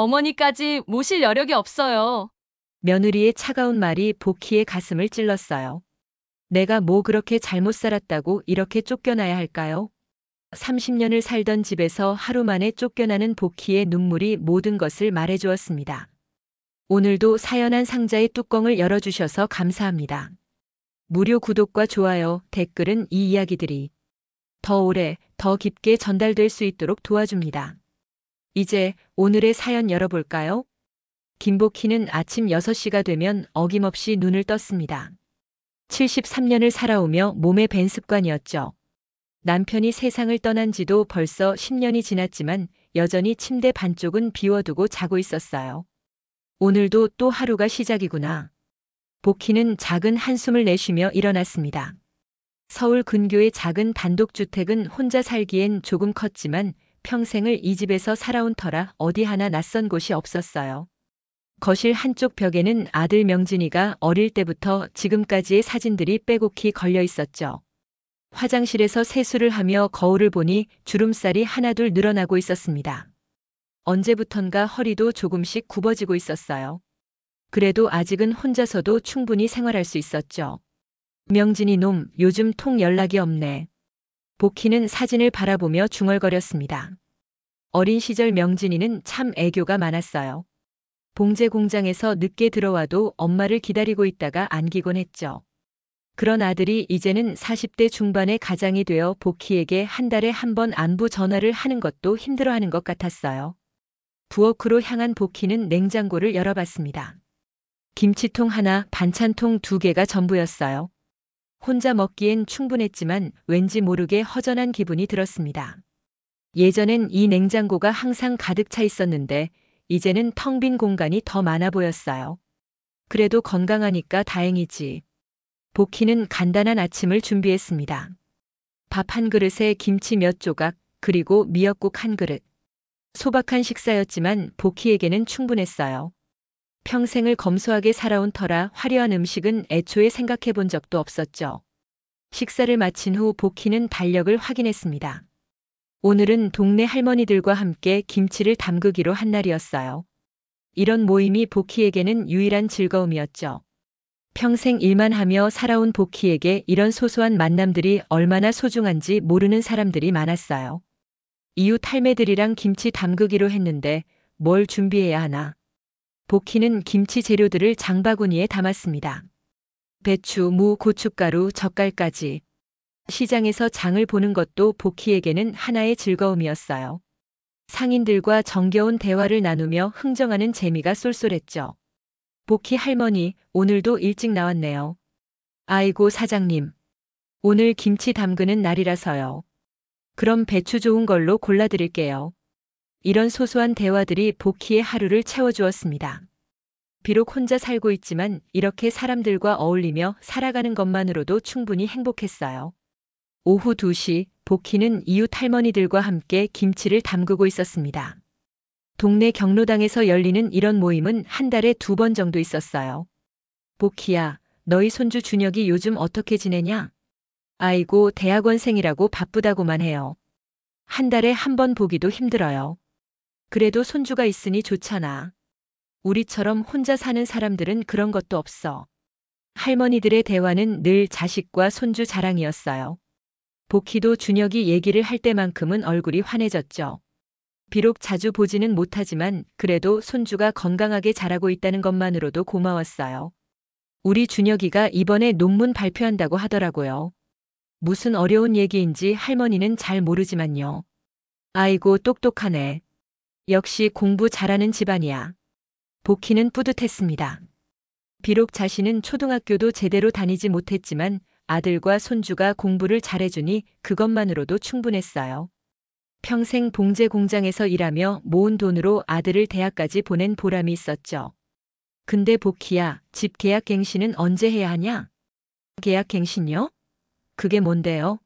어머니까지 모실 여력이 없어요. 며느리의 차가운 말이 복희의 가슴을 찔렀어요. 내가 뭐 그렇게 잘못 살았다고 이렇게 쫓겨나야 할까요? 30년을 살던 집에서 하루 만에 쫓겨나는 복희의 눈물이 모든 것을 말해주었습니다. 오늘도 사연한 상자의 뚜껑을 열어주셔서 감사합니다. 무료 구독과 좋아요, 댓글은 이 이야기들이 더 오래, 더 깊게 전달될 수 있도록 도와줍니다. 이제 오늘의 사연 열어볼까요? 김복희는 아침 6시가 되면 어김없이 눈을 떴습니다. 73년을 살아오며 몸에 밴 습관이었죠. 남편이 세상을 떠난 지도 벌써 10년이 지났지만 여전히 침대 반쪽은 비워두고 자고 있었어요. 오늘도 또 하루가 시작이구나. 복희는 작은 한숨을 내쉬며 일어났습니다. 서울 근교의 작은 단독주택은 혼자 살기엔 조금 컸지만 평생을 이 집에서 살아온 터라 어디 하나 낯선 곳이 없었어요. 거실 한쪽 벽에는 아들 명진이가 어릴 때부터 지금까지의 사진들이 빼곡히 걸려 있었죠. 화장실에서 세수를 하며 거울을 보니 주름살이 하나둘 늘어나고 있었습니다. 언제부턴가 허리도 조금씩 굽어지고 있었어요. 그래도 아직은 혼자서도 충분히 생활할 수 있었죠. 명진이 놈, 요즘 통 연락이 없네. 복희는 사진을 바라보며 중얼거렸습니다. 어린 시절 명진이는 참 애교가 많았어요. 봉제 공장에서 늦게 들어와도 엄마를 기다리고 있다가 안기곤 했죠. 그런 아들이 이제는 40대 중반의 가장이 되어 복희에게 한 달에 한 번 안부 전화를 하는 것도 힘들어하는 것 같았어요. 부엌으로 향한 복희는 냉장고를 열어봤습니다. 김치통 하나, 반찬통 2개가 전부였어요. 혼자 먹기엔 충분했지만 왠지 모르게 허전한 기분이 들었습니다. 예전엔 이 냉장고가 항상 가득 차 있었는데 이제는 텅 빈 공간이 더 많아 보였어요. 그래도 건강하니까 다행이지. 복희는 간단한 아침을 준비했습니다. 밥 한 그릇에 김치 몇 조각, 그리고 미역국 한 그릇. 소박한 식사였지만 복희에게는 충분했어요. 평생을 검소하게 살아온 터라 화려한 음식은 애초에 생각해 본 적도 없었죠. 식사를 마친 후 복희는 달력을 확인했습니다. 오늘은 동네 할머니들과 함께 김치를 담그기로 한 날이었어요. 이런 모임이 복희에게는 유일한 즐거움이었죠. 평생 일만 하며 살아온 복희에게 이런 소소한 만남들이 얼마나 소중한지 모르는 사람들이 많았어요. 이웃 할매들이랑 김치 담그기로 했는데 뭘 준비해야 하나. 복희는 김치 재료들을 장바구니에 담았습니다. 배추, 무, 고춧가루, 젓갈까지. 시장에서 장을 보는 것도 복희에게는 하나의 즐거움이었어요. 상인들과 정겨운 대화를 나누며 흥정하는 재미가 쏠쏠했죠. 복희 할머니, 오늘도 일찍 나왔네요. 아이고 사장님. 오늘 김치 담그는 날이라서요. 그럼 배추 좋은 걸로 골라드릴게요. 이런 소소한 대화들이 복희의 하루를 채워주었습니다. 비록 혼자 살고 있지만 이렇게 사람들과 어울리며 살아가는 것만으로도 충분히 행복했어요. 오후 2시, 복희는 이웃 할머니들과 함께 김치를 담그고 있었습니다. 동네 경로당에서 열리는 이런 모임은 한 달에 2번 정도 있었어요. 복희야, 너희 손주 준혁이 요즘 어떻게 지내냐? 아이고, 대학원생이라고 바쁘다고만 해요. 한 달에 한 번 보기도 힘들어요. 그래도 손주가 있으니 좋잖아. 우리처럼 혼자 사는 사람들은 그런 것도 없어. 할머니들의 대화는 늘 자식과 손주 자랑이었어요. 복희도 준혁이 얘기를 할 때만큼은 얼굴이 환해졌죠. 비록 자주 보지는 못하지만 그래도 손주가 건강하게 자라고 있다는 것만으로도 고마웠어요. 우리 준혁이가 이번에 논문 발표한다고 하더라고요. 무슨 어려운 얘기인지 할머니는 잘 모르지만요. 아이고 똑똑하네. 역시 공부 잘하는 집안이야. 복희는 뿌듯했습니다. 비록 자신은 초등학교도 제대로 다니지 못했지만 아들과 손주가 공부를 잘해주니 그것만으로도 충분했어요. 평생 봉제 공장에서 일하며 모은 돈으로 아들을 대학까지 보낸 보람이 있었죠. 근데 복희야, 집 계약갱신은 언제 해야 하냐? 계약갱신요? 그게 뭔데요?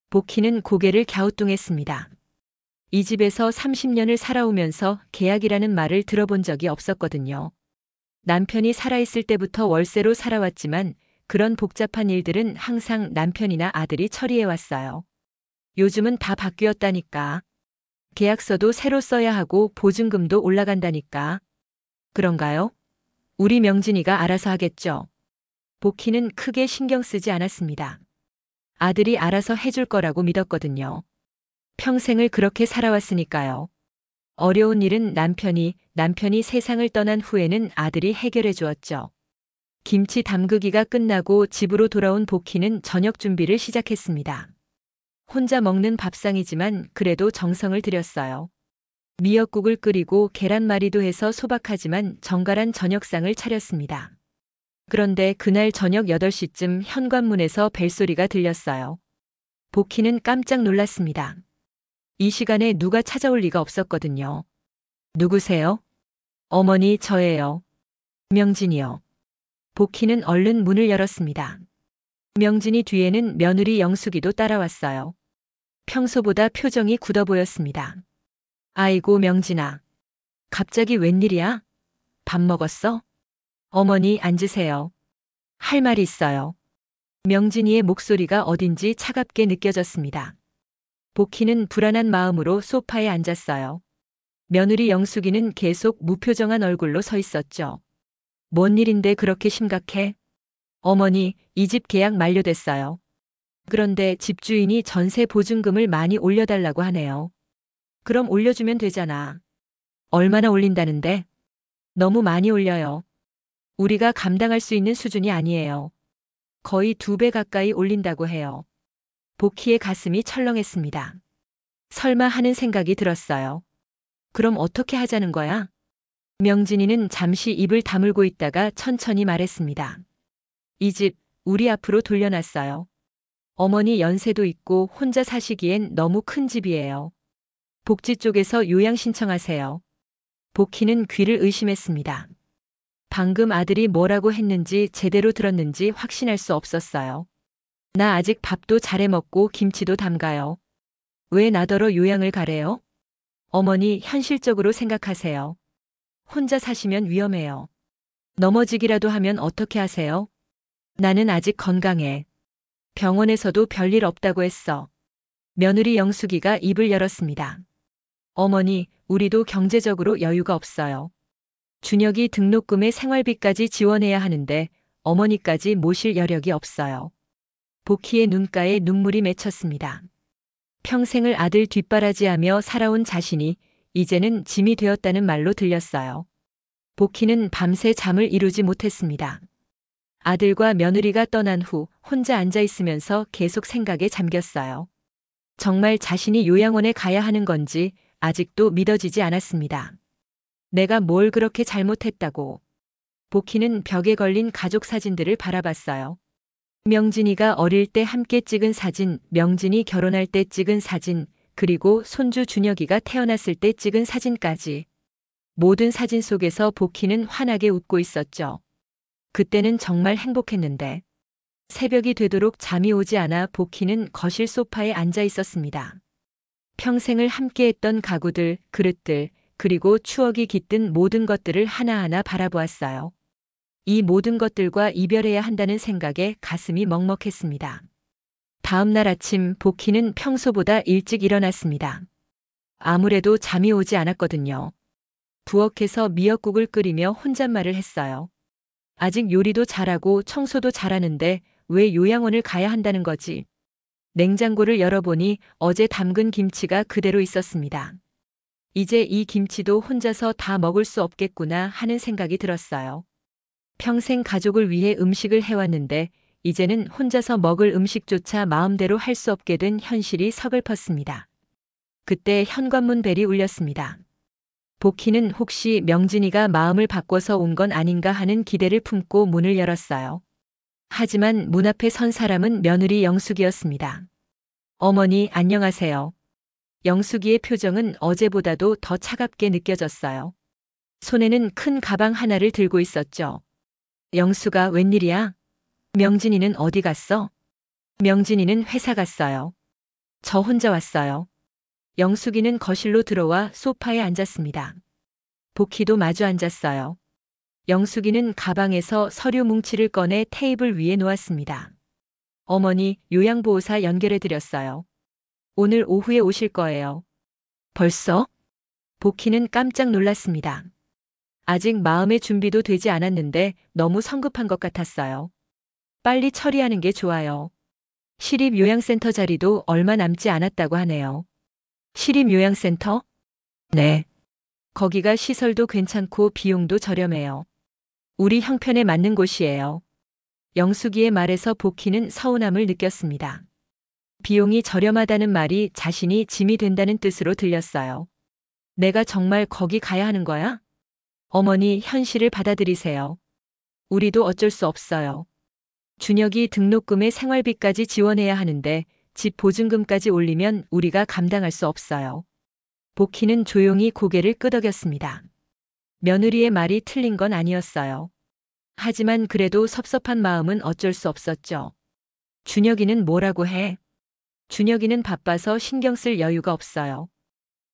복희는 고개를 갸우뚱했습니다. 이 집에서 30년을 살아오면서 계약이라는 말을 들어본 적이 없었거든요. 남편이 살아있을 때부터 월세로 살아왔지만 그런 복잡한 일들은 항상 남편이나 아들이 처리해왔어요. 요즘은 다 바뀌었다니까. 계약서도 새로 써야 하고 보증금도 올라간다니까. 그런가요? 우리 명진이가 알아서 하겠죠. 복희는 크게 신경 쓰지 않았습니다. 아들이 알아서 해줄 거라고 믿었거든요. 평생을 그렇게 살아왔으니까요. 어려운 일은 남편이 세상을 떠난 후에는 아들이 해결해 주었죠. 김치 담그기가 끝나고 집으로 돌아온 복희는 저녁 준비를 시작했습니다. 혼자 먹는 밥상이지만 그래도 정성을 들였어요. 미역국을 끓이고 계란말이도 해서 소박하지만 정갈한 저녁상을 차렸습니다. 그런데 그날 저녁 8시쯤 현관문에서 벨소리가 들렸어요. 복희는 깜짝 놀랐습니다. 이 시간에 누가 찾아올 리가 없었거든요. 누구세요? 어머니, 저예요. 명진이요. 복희는 얼른 문을 열었습니다. 명진이 뒤에는 며느리 영숙이도 따라왔어요. 평소보다 표정이 굳어 보였습니다. 아이고, 명진아. 갑자기 웬일이야? 밥 먹었어? 어머니, 앉으세요. 할 말이 있어요. 명진이의 목소리가 어딘지 차갑게 느껴졌습니다. 복희는 불안한 마음으로 소파에 앉았어요. 며느리 영숙이는 계속 무표정한 얼굴로 서 있었죠. 뭔 일인데 그렇게 심각해? 어머니, 이 집 계약 만료됐어요. 그런데 집주인이 전세 보증금을 많이 올려달라고 하네요. 그럼 올려주면 되잖아. 얼마나 올린다는데? 너무 많이 올려요. 우리가 감당할 수 있는 수준이 아니에요. 거의 2배 가까이 올린다고 해요. 복희의 가슴이 철렁했습니다. 설마 하는 생각이 들었어요. 그럼 어떻게 하자는 거야? 명진이는 잠시 입을 다물고 있다가 천천히 말했습니다. 이 집 우리 앞으로 돌려놨어요. 어머니 연세도 있고 혼자 사시기엔 너무 큰 집이에요. 복지 쪽에서 요양 신청하세요. 복희는 귀를 의심했습니다. 방금 아들이 뭐라고 했는지 제대로 들었는지 확신할 수 없었어요. 나 아직 밥도 잘해 먹고 김치도 담가요. 왜 나더러 요양을 가래요? 어머니, 현실적으로 생각하세요. 혼자 사시면 위험해요. 넘어지기라도 하면 어떻게 하세요? 나는 아직 건강해. 병원에서도 별일 없다고 했어. 며느리 영숙이가 입을 열었습니다. 어머니, 우리도 경제적으로 여유가 없어요. 준혁이 등록금에 생활비까지 지원해야 하는데 어머니까지 모실 여력이 없어요. 복희의 눈가에 눈물이 맺혔습니다. 평생을 아들 뒷바라지하며 살아온 자신이 이제는 짐이 되었다는 말로 들렸어요. 복희는 밤새 잠을 이루지 못했습니다. 아들과 며느리가 떠난 후 혼자 앉아 있으면서 계속 생각에 잠겼어요. 정말 자신이 요양원에 가야 하는 건지 아직도 믿어지지 않았습니다. 내가 뭘 그렇게 잘못했다고. 복희는 벽에 걸린 가족 사진들을 바라봤어요. 명진이가 어릴 때 함께 찍은 사진, 명진이 결혼할 때 찍은 사진, 그리고 손주 준혁이가 태어났을 때 찍은 사진까지. 모든 사진 속에서 복희는 환하게 웃고 있었죠. 그때는 정말 행복했는데. 새벽이 되도록 잠이 오지 않아 복희는 거실 소파에 앉아 있었습니다. 평생을 함께했던 가구들, 그릇들, 그리고 추억이 깃든 모든 것들을 하나하나 바라보았어요. 이 모든 것들과 이별해야 한다는 생각에 가슴이 먹먹했습니다. 다음 날 아침 복희는 평소보다 일찍 일어났습니다. 아무래도 잠이 오지 않았거든요. 부엌에서 미역국을 끓이며 혼잣말을 했어요. 아직 요리도 잘하고 청소도 잘하는데 왜 요양원을 가야 한다는 거지? 냉장고를 열어보니 어제 담근 김치가 그대로 있었습니다. 이제 이 김치도 혼자서 다 먹을 수 없겠구나 하는 생각이 들었어요. 평생 가족을 위해 음식을 해왔는데 이제는 혼자서 먹을 음식조차 마음대로 할 수 없게 된 현실이 서글펐습니다. 그때 현관문 벨이 울렸습니다. 복희는 혹시 명진이가 마음을 바꿔서 온 건 아닌가 하는 기대를 품고 문을 열었어요. 하지만 문 앞에 선 사람은 며느리 영숙이었습니다. 어머니, 안녕하세요. 영숙이의 표정은 어제보다도 더 차갑게 느껴졌어요. 손에는 큰 가방 하나를 들고 있었죠. 영숙아, 웬일이야? 명진이는 어디 갔어? 명진이는 회사 갔어요. 저 혼자 왔어요. 영숙이는 거실로 들어와 소파에 앉았습니다. 복희도 마주 앉았어요. 영숙이는 가방에서 서류 뭉치를 꺼내 테이블 위에 놓았습니다. 어머니, 요양보호사 연결해 드렸어요. 오늘 오후에 오실 거예요. 벌써? 복희는 깜짝 놀랐습니다. 아직 마음의 준비도 되지 않았는데 너무 성급한 것 같았어요. 빨리 처리하는 게 좋아요. 시립요양센터 자리도 얼마 남지 않았다고 하네요. 시립요양센터? 네. 거기가 시설도 괜찮고 비용도 저렴해요. 우리 형편에 맞는 곳이에요. 영숙이의 말에서 복희는 서운함을 느꼈습니다. 비용이 저렴하다는 말이 자신이 짐이 된다는 뜻으로 들렸어요. 내가 정말 거기 가야 하는 거야? 어머니, 현실을 받아들이세요. 우리도 어쩔 수 없어요. 준혁이 등록금에 생활비까지 지원해야 하는데 집 보증금까지 올리면 우리가 감당할 수 없어요. 복희는 조용히 고개를 끄덕였습니다. 며느리의 말이 틀린 건 아니었어요. 하지만 그래도 섭섭한 마음은 어쩔 수 없었죠. 준혁이는 뭐라고 해? 준혁이는 바빠서 신경 쓸 여유가 없어요.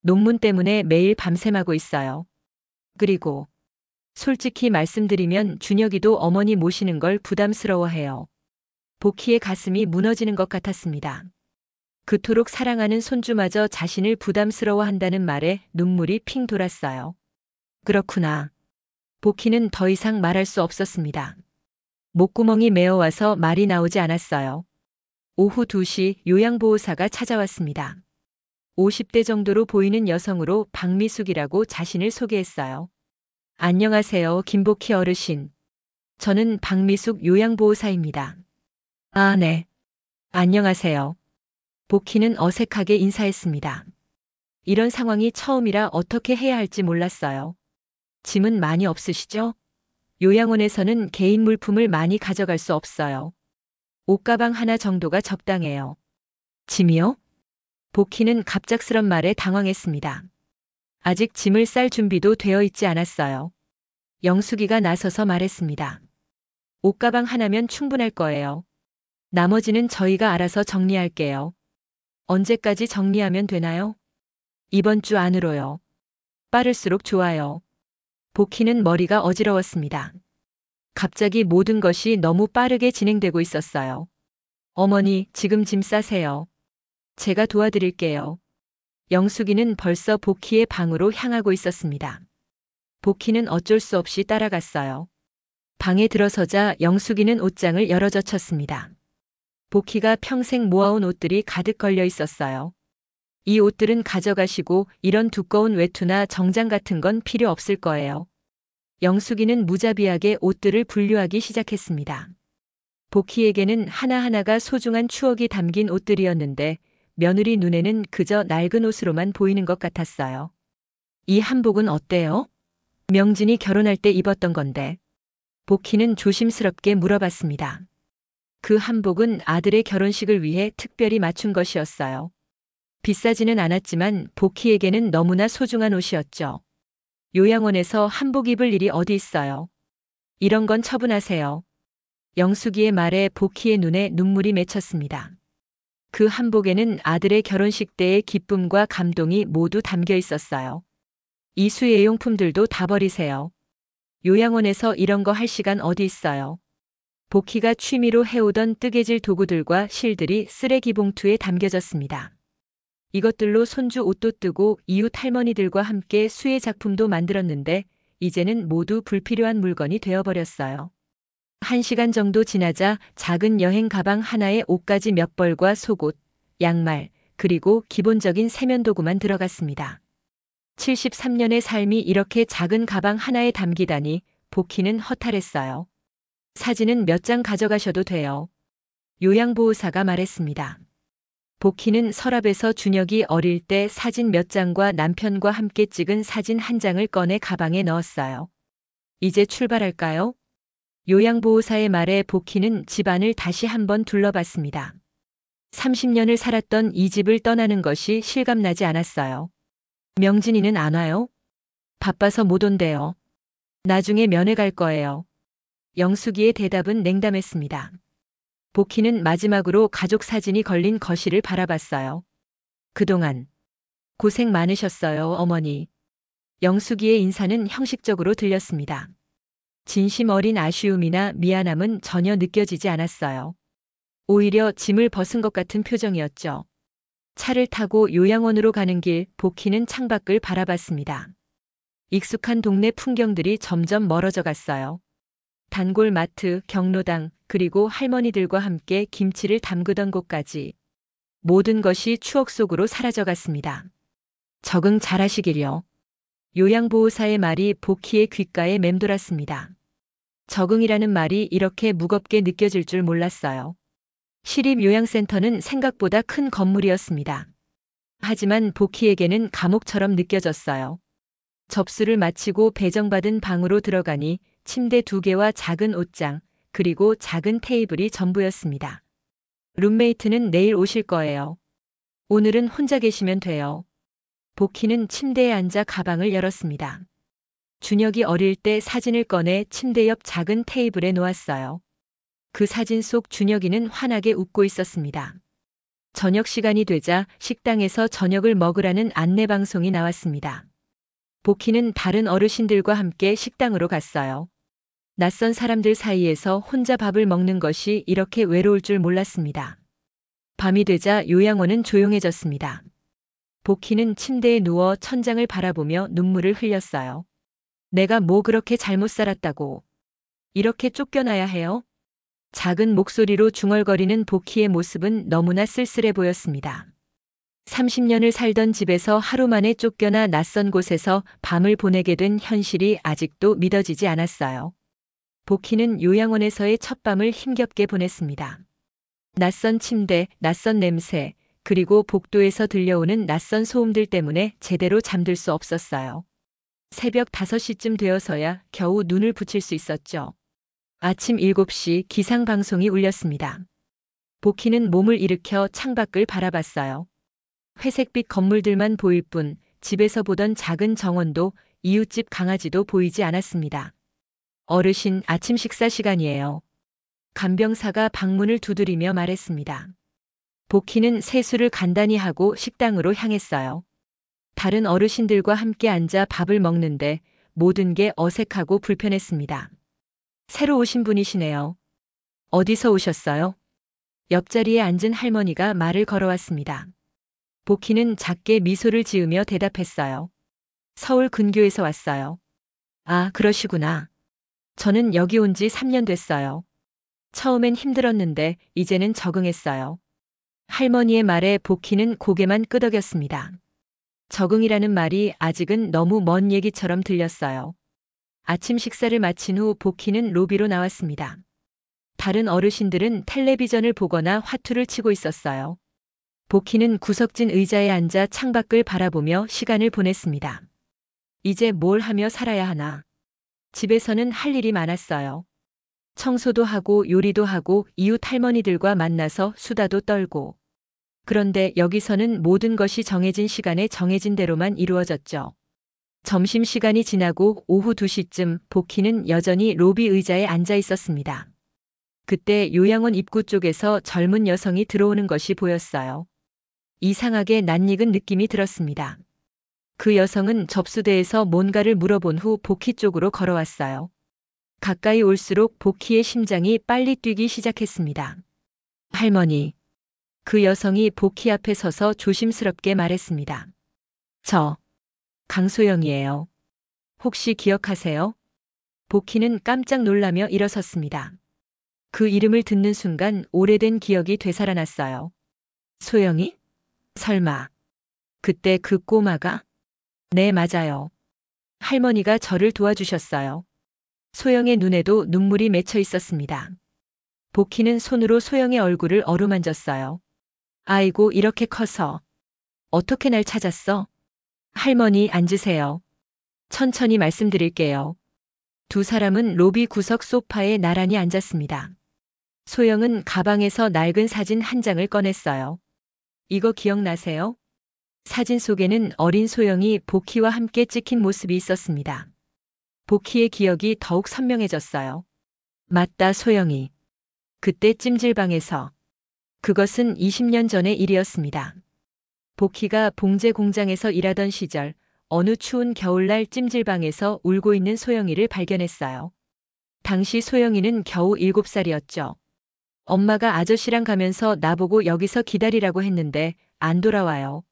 논문 때문에 매일 밤샘하고 있어요. 그리고 솔직히 말씀드리면 준혁이도 어머니 모시는 걸 부담스러워해요. 복희의 가슴이 무너지는 것 같았습니다. 그토록 사랑하는 손주마저 자신을 부담스러워한다는 말에 눈물이 핑 돌았어요. 그렇구나. 복희는 더 이상 말할 수 없었습니다. 목구멍이 메어와서 말이 나오지 않았어요. 오후 2시 요양보호사가 찾아왔습니다. 50대 정도로 보이는 여성으로 박미숙이라고 자신을 소개했어요. 안녕하세요, 김복희 어르신. 저는 박미숙 요양보호사입니다. 아, 네. 안녕하세요. 복희는 어색하게 인사했습니다. 이런 상황이 처음이라 어떻게 해야 할지 몰랐어요. 짐은 많이 없으시죠? 요양원에서는 개인 물품을 많이 가져갈 수 없어요. 옷가방 하나 정도가 적당해요. 짐이요? 복희는 갑작스런 말에 당황했습니다. 아직 짐을 쌀 준비도 되어 있지 않았어요. 영숙이가 나서서 말했습니다. 옷가방 하나면 충분할 거예요. 나머지는 저희가 알아서 정리할게요. 언제까지 정리하면 되나요? 이번 주 안으로요. 빠를수록 좋아요. 복희는 머리가 어지러웠습니다. 갑자기 모든 것이 너무 빠르게 진행되고 있었어요. 어머니, 지금 짐 싸세요. 제가 도와드릴게요. 영숙이는 벌써 복희의 방으로 향하고 있었습니다. 복희는 어쩔 수 없이 따라갔어요. 방에 들어서자 영숙이는 옷장을 열어젖혔습니다. 복희가 평생 모아온 옷들이 가득 걸려 있었어요. 이 옷들은 가져가시고 이런 두꺼운 외투나 정장 같은 건 필요 없을 거예요. 영숙이는 무자비하게 옷들을 분류하기 시작했습니다. 복희에게는 하나하나가 소중한 추억이 담긴 옷들이었는데 며느리 눈에는 그저 낡은 옷으로만 보이는 것 같았어요. 이 한복은 어때요? 명진이 결혼할 때 입었던 건데. 복희는 조심스럽게 물어봤습니다. 그 한복은 아들의 결혼식을 위해 특별히 맞춘 것이었어요. 비싸지는 않았지만 복희에게는 너무나 소중한 옷이었죠. 요양원에서 한복 입을 일이 어디 있어요. 이런 건 처분하세요. 영숙이의 말에 복희의 눈에 눈물이 맺혔습니다. 그 한복에는 아들의 결혼식 때의 기쁨과 감동이 모두 담겨 있었어요. 이수애용품들도 다 버리세요. 요양원에서 이런 거 할 시간 어디 있어요. 복희가 취미로 해오던 뜨개질 도구들과 실들이 쓰레기 봉투에 담겨졌습니다. 이것들로 손주 옷도 뜨고 이웃 할머니들과 함께 수혜 작품도 만들었는데 이제는 모두 불필요한 물건이 되어버렸어요. 1시간 정도 지나자 작은 여행 가방 하나에 옷가지 몇 벌과 속옷, 양말, 그리고 기본적인 세면도구만 들어갔습니다. 73년의 삶이 이렇게 작은 가방 하나에 담기다니 복희는 허탈했어요. 사진은 몇 장 가져가셔도 돼요. 요양보호사가 말했습니다. 복희는 서랍에서 준혁이 어릴 때 사진 몇 장과 남편과 함께 찍은 사진 한 장을 꺼내 가방에 넣었어요. 이제 출발할까요? 요양보호사의 말에 복희는 집안을 다시 한번 둘러봤습니다. 30년을 살았던 이 집을 떠나는 것이 실감나지 않았어요. 명진이는 안 와요? 바빠서 못 온대요. 나중에 면회 갈 거예요. 영숙이의 대답은 냉담했습니다. 복희는 마지막으로 가족 사진이 걸린 거실을 바라봤어요. 그동안 고생 많으셨어요, 어머니. 영숙이의 인사는 형식적으로 들렸습니다. 진심 어린 아쉬움이나 미안함은 전혀 느껴지지 않았어요. 오히려 짐을 벗은 것 같은 표정이었죠. 차를 타고 요양원으로 가는 길 복희는 창밖을 바라봤습니다. 익숙한 동네 풍경들이 점점 멀어져 갔어요. 단골 마트, 경로당, 그리고 할머니들과 함께 김치를 담그던 곳까지 모든 것이 추억 속으로 사라져 갔습니다. 적응 잘하시길요. 요양보호사의 말이 복희의 귓가에 맴돌았습니다. 적응이라는 말이 이렇게 무겁게 느껴질 줄 몰랐어요. 시립요양센터는 생각보다 큰 건물이었습니다. 하지만 복희에게는 감옥처럼 느껴졌어요. 접수를 마치고 배정받은 방으로 들어가니 침대 2개와 작은 옷장, 그리고 작은 테이블이 전부였습니다. 룸메이트는 내일 오실 거예요. 오늘은 혼자 계시면 돼요. 복희는 침대에 앉아 가방을 열었습니다. 준혁이 어릴 때 사진을 꺼내 침대 옆 작은 테이블에 놓았어요. 그 사진 속 준혁이는 환하게 웃고 있었습니다. 저녁 시간이 되자 식당에서 저녁을 먹으라는 안내방송이 나왔습니다. 복희는 다른 어르신들과 함께 식당으로 갔어요. 낯선 사람들 사이에서 혼자 밥을 먹는 것이 이렇게 외로울 줄 몰랐습니다. 밤이 되자 요양원은 조용해졌습니다. 복희는 침대에 누워 천장을 바라보며 눈물을 흘렸어요. 내가 뭐 그렇게 잘못 살았다고. 이렇게 쫓겨나야 해요? 작은 목소리로 중얼거리는 복희의 모습은 너무나 쓸쓸해 보였습니다. 30년을 살던 집에서 하루 만에 쫓겨나 낯선 곳에서 밤을 보내게 된 현실이 아직도 믿어지지 않았어요. 복희는 요양원에서의 첫 밤을 힘겹게 보냈습니다. 낯선 침대, 낯선 냄새, 그리고 복도에서 들려오는 낯선 소음들 때문에 제대로 잠들 수 없었어요. 새벽 5시쯤 되어서야 겨우 눈을 붙일 수 있었죠. 아침 7시 기상방송이 울렸습니다. 복희는 몸을 일으켜 창밖을 바라봤어요. 회색빛 건물들만 보일 뿐 집에서 보던 작은 정원도 이웃집 강아지도 보이지 않았습니다. 어르신, 아침 식사 시간이에요. 간병사가 방문을 두드리며 말했습니다. 복희는 세수를 간단히 하고 식당으로 향했어요. 다른 어르신들과 함께 앉아 밥을 먹는데 모든 게 어색하고 불편했습니다. 새로 오신 분이시네요. 어디서 오셨어요? 옆자리에 앉은 할머니가 말을 걸어왔습니다. 복희는 작게 미소를 지으며 대답했어요. 서울 근교에서 왔어요. 아, 그러시구나. 저는 여기 온 지 3년 됐어요. 처음엔 힘들었는데 이제는 적응했어요. 할머니의 말에 복희는 고개만 끄덕였습니다. 적응이라는 말이 아직은 너무 먼 얘기처럼 들렸어요. 아침 식사를 마친 후 복희는 로비로 나왔습니다. 다른 어르신들은 텔레비전을 보거나 화투를 치고 있었어요. 복희는 구석진 의자에 앉아 창밖을 바라보며 시간을 보냈습니다. 이제 뭘 하며 살아야 하나. 집에서는 할 일이 많았어요. 청소도 하고 요리도 하고 이웃 할머니들과 만나서 수다도 떨고. 그런데 여기서는 모든 것이 정해진 시간에 정해진 대로만 이루어졌죠. 점심시간이 지나고 오후 2시쯤 복희는 여전히 로비 의자에 앉아 있었습니다. 그때 요양원 입구 쪽에서 젊은 여성이 들어오는 것이 보였어요. 이상하게 낯익은 느낌이 들었습니다. 그 여성은 접수대에서 뭔가를 물어본 후 복희 쪽으로 걸어왔어요. 가까이 올수록 복희의 심장이 빨리 뛰기 시작했습니다. 할머니. 그 여성이 복희 앞에 서서 조심스럽게 말했습니다. 저, 강소영이에요. 혹시 기억하세요? 복희는 깜짝 놀라며 일어섰습니다. 그 이름을 듣는 순간 오래된 기억이 되살아났어요. 소영이? 설마. 그때 그 꼬마가? 네, 맞아요. 할머니가 저를 도와주셨어요. 소영의 눈에도 눈물이 맺혀 있었습니다. 복희는 손으로 소영의 얼굴을 어루만졌어요. 아이고, 이렇게 커서. 어떻게 날 찾았어? 할머니, 앉으세요. 천천히 말씀드릴게요. 두 사람은 로비 구석 소파에 나란히 앉았습니다. 소영은 가방에서 낡은 사진 한 장을 꺼냈어요. 이거 기억나세요? 사진 속에는 어린 소영이 복희와 함께 찍힌 모습이 있었습니다. 복희의 기억이 더욱 선명해졌어요. 맞다, 소영이. 그때 찜질방에서. 그것은 20년 전의 일이었습니다. 복희가 봉제 공장에서 일하던 시절 어느 추운 겨울날 찜질방에서 울고 있는 소영이를 발견했어요. 당시 소영이는 겨우 7살이었죠. 엄마가 아저씨랑 가면서 나보고 여기서 기다리라고 했는데 안 돌아와요.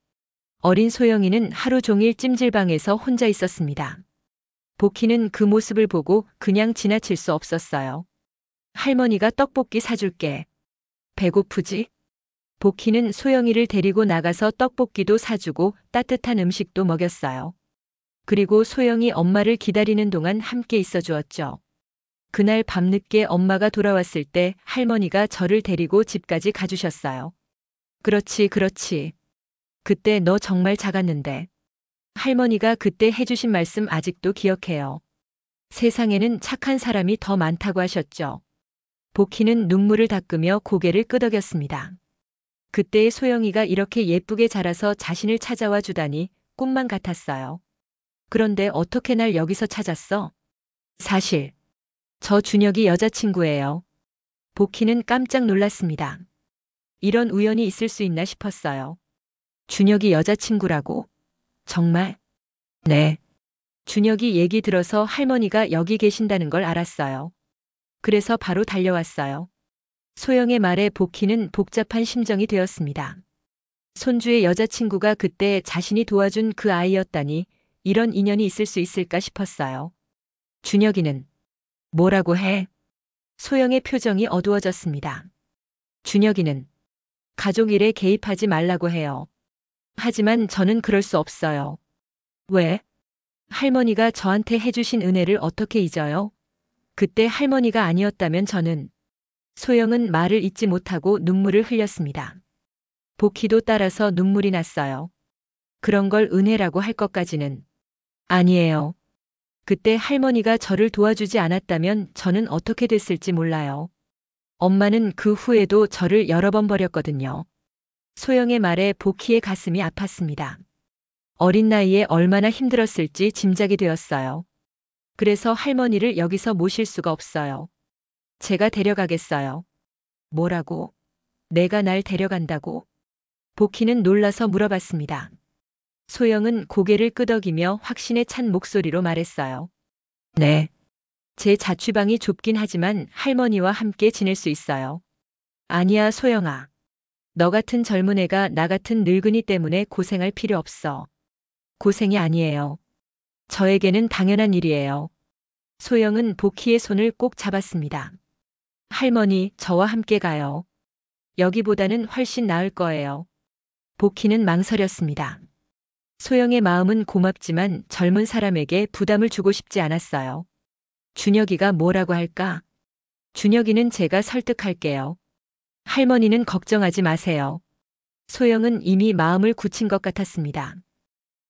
어린 소영이는 하루 종일 찜질방에서 혼자 있었습니다. 복희는 그 모습을 보고 그냥 지나칠 수 없었어요. 할머니가 떡볶이 사줄게. 배고프지? 복희는 소영이를 데리고 나가서 떡볶이도 사주고 따뜻한 음식도 먹였어요. 그리고 소영이 엄마를 기다리는 동안 함께 있어 주었죠. 그날 밤늦게 엄마가 돌아왔을 때 할머니가 저를 데리고 집까지 가주셨어요. 그렇지, 그렇지. 그때 너 정말 작았는데. 할머니가 그때 해주신 말씀 아직도 기억해요. 세상에는 착한 사람이 더 많다고 하셨죠. 복희는 눈물을 닦으며 고개를 끄덕였습니다. 그때의 소영이가 이렇게 예쁘게 자라서 자신을 찾아와 주다니 꿈만 같았어요. 그런데 어떻게 날 여기서 찾았어? 사실 저 준혁이 여자친구예요. 복희는 깜짝 놀랐습니다. 이런 우연이 있을 수 있나 싶었어요. 준혁이 여자친구라고? 정말? 네. 준혁이 얘기 들어서 할머니가 여기 계신다는 걸 알았어요. 그래서 바로 달려왔어요. 소영의 말에 복희는 복잡한 심정이 되었습니다. 손주의 여자친구가 그때 자신이 도와준 그 아이였다니 이런 인연이 있을 수 있을까 싶었어요. 준혁이는 뭐라고 해? 소영의 표정이 어두워졌습니다. 준혁이는 가족 일에 개입하지 말라고 해요. 하지만 저는 그럴 수 없어요. 왜? 할머니가 저한테 해주신 은혜를 어떻게 잊어요? 그때 할머니가 아니었다면 저는 소영은 말을 잇지 못하고 눈물을 흘렸습니다. 복희도 따라서 눈물이 났어요. 그런 걸 은혜라고 할 것까지는 아니에요. 그때 할머니가 저를 도와주지 않았다면 저는 어떻게 됐을지 몰라요. 엄마는 그 후에도 저를 여러 번 버렸거든요. 소영의 말에 복희의 가슴이 아팠습니다. 어린 나이에 얼마나 힘들었을지 짐작이 되었어요. 그래서 할머니를 여기서 모실 수가 없어요. 제가 데려가겠어요. 뭐라고? 내가 날 데려간다고? 복희는 놀라서 물어봤습니다. 소영은 고개를 끄덕이며 확신에 찬 목소리로 말했어요. 네. 제 자취방이 좁긴 하지만 할머니와 함께 지낼 수 있어요. 아니야, 소영아. 너 같은 젊은 애가 나 같은 늙은이 때문에 고생할 필요 없어. 고생이 아니에요. 저에게는 당연한 일이에요. 소영은 복희의 손을 꼭 잡았습니다. 할머니, 저와 함께 가요. 여기보다는 훨씬 나을 거예요. 복희는 망설였습니다. 소영의 마음은 고맙지만 젊은 사람에게 부담을 주고 싶지 않았어요. 준혁이가 뭐라고 할까? 준혁이는 제가 설득할게요. 할머니는 걱정하지 마세요. 소영은 이미 마음을 굳힌 것 같았습니다.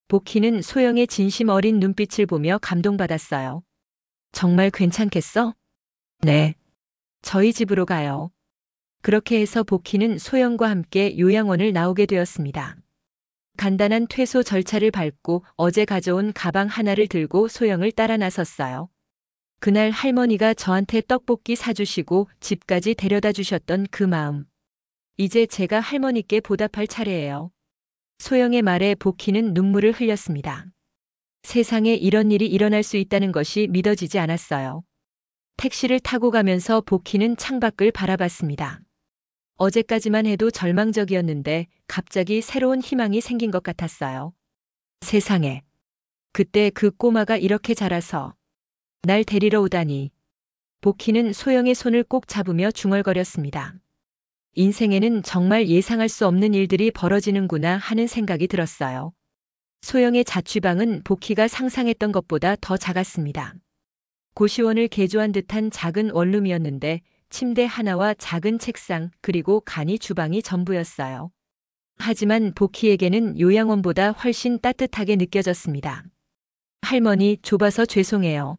복희는 소영의 진심 어린 눈빛을 보며 감동받았어요. 정말 괜찮겠어? 네. 저희 집으로 가요. 그렇게 해서 복희는 소영과 함께 요양원을 나오게 되었습니다. 간단한 퇴소 절차를 밟고 어제 가져온 가방 하나를 들고 소영을 따라 나섰어요. 그날 할머니가 저한테 떡볶이 사주시고 집까지 데려다 주셨던 그 마음. 이제 제가 할머니께 보답할 차례예요. 소영의 말에 복희는 눈물을 흘렸습니다. 세상에 이런 일이 일어날 수 있다는 것이 믿어지지 않았어요. 택시를 타고 가면서 복희는 창밖을 바라봤습니다. 어제까지만 해도 절망적이었는데 갑자기 새로운 희망이 생긴 것 같았어요. 세상에. 그때 그 꼬마가 이렇게 자라서 날 데리러 오다니. 복희는 소영의 손을 꼭 잡으며 중얼거렸습니다. 인생에는 정말 예상할 수 없는 일들이 벌어지는구나 하는 생각이 들었어요. 소영의 자취방은 복희가 상상했던 것보다 더 작았습니다. 고시원을 개조한 듯한 작은 원룸이었는데 침대 하나와 작은 책상 그리고 간이 주방이 전부였어요. 하지만 복희에게는 요양원보다 훨씬 따뜻하게 느껴졌습니다. 할머니, 좁아서 죄송해요.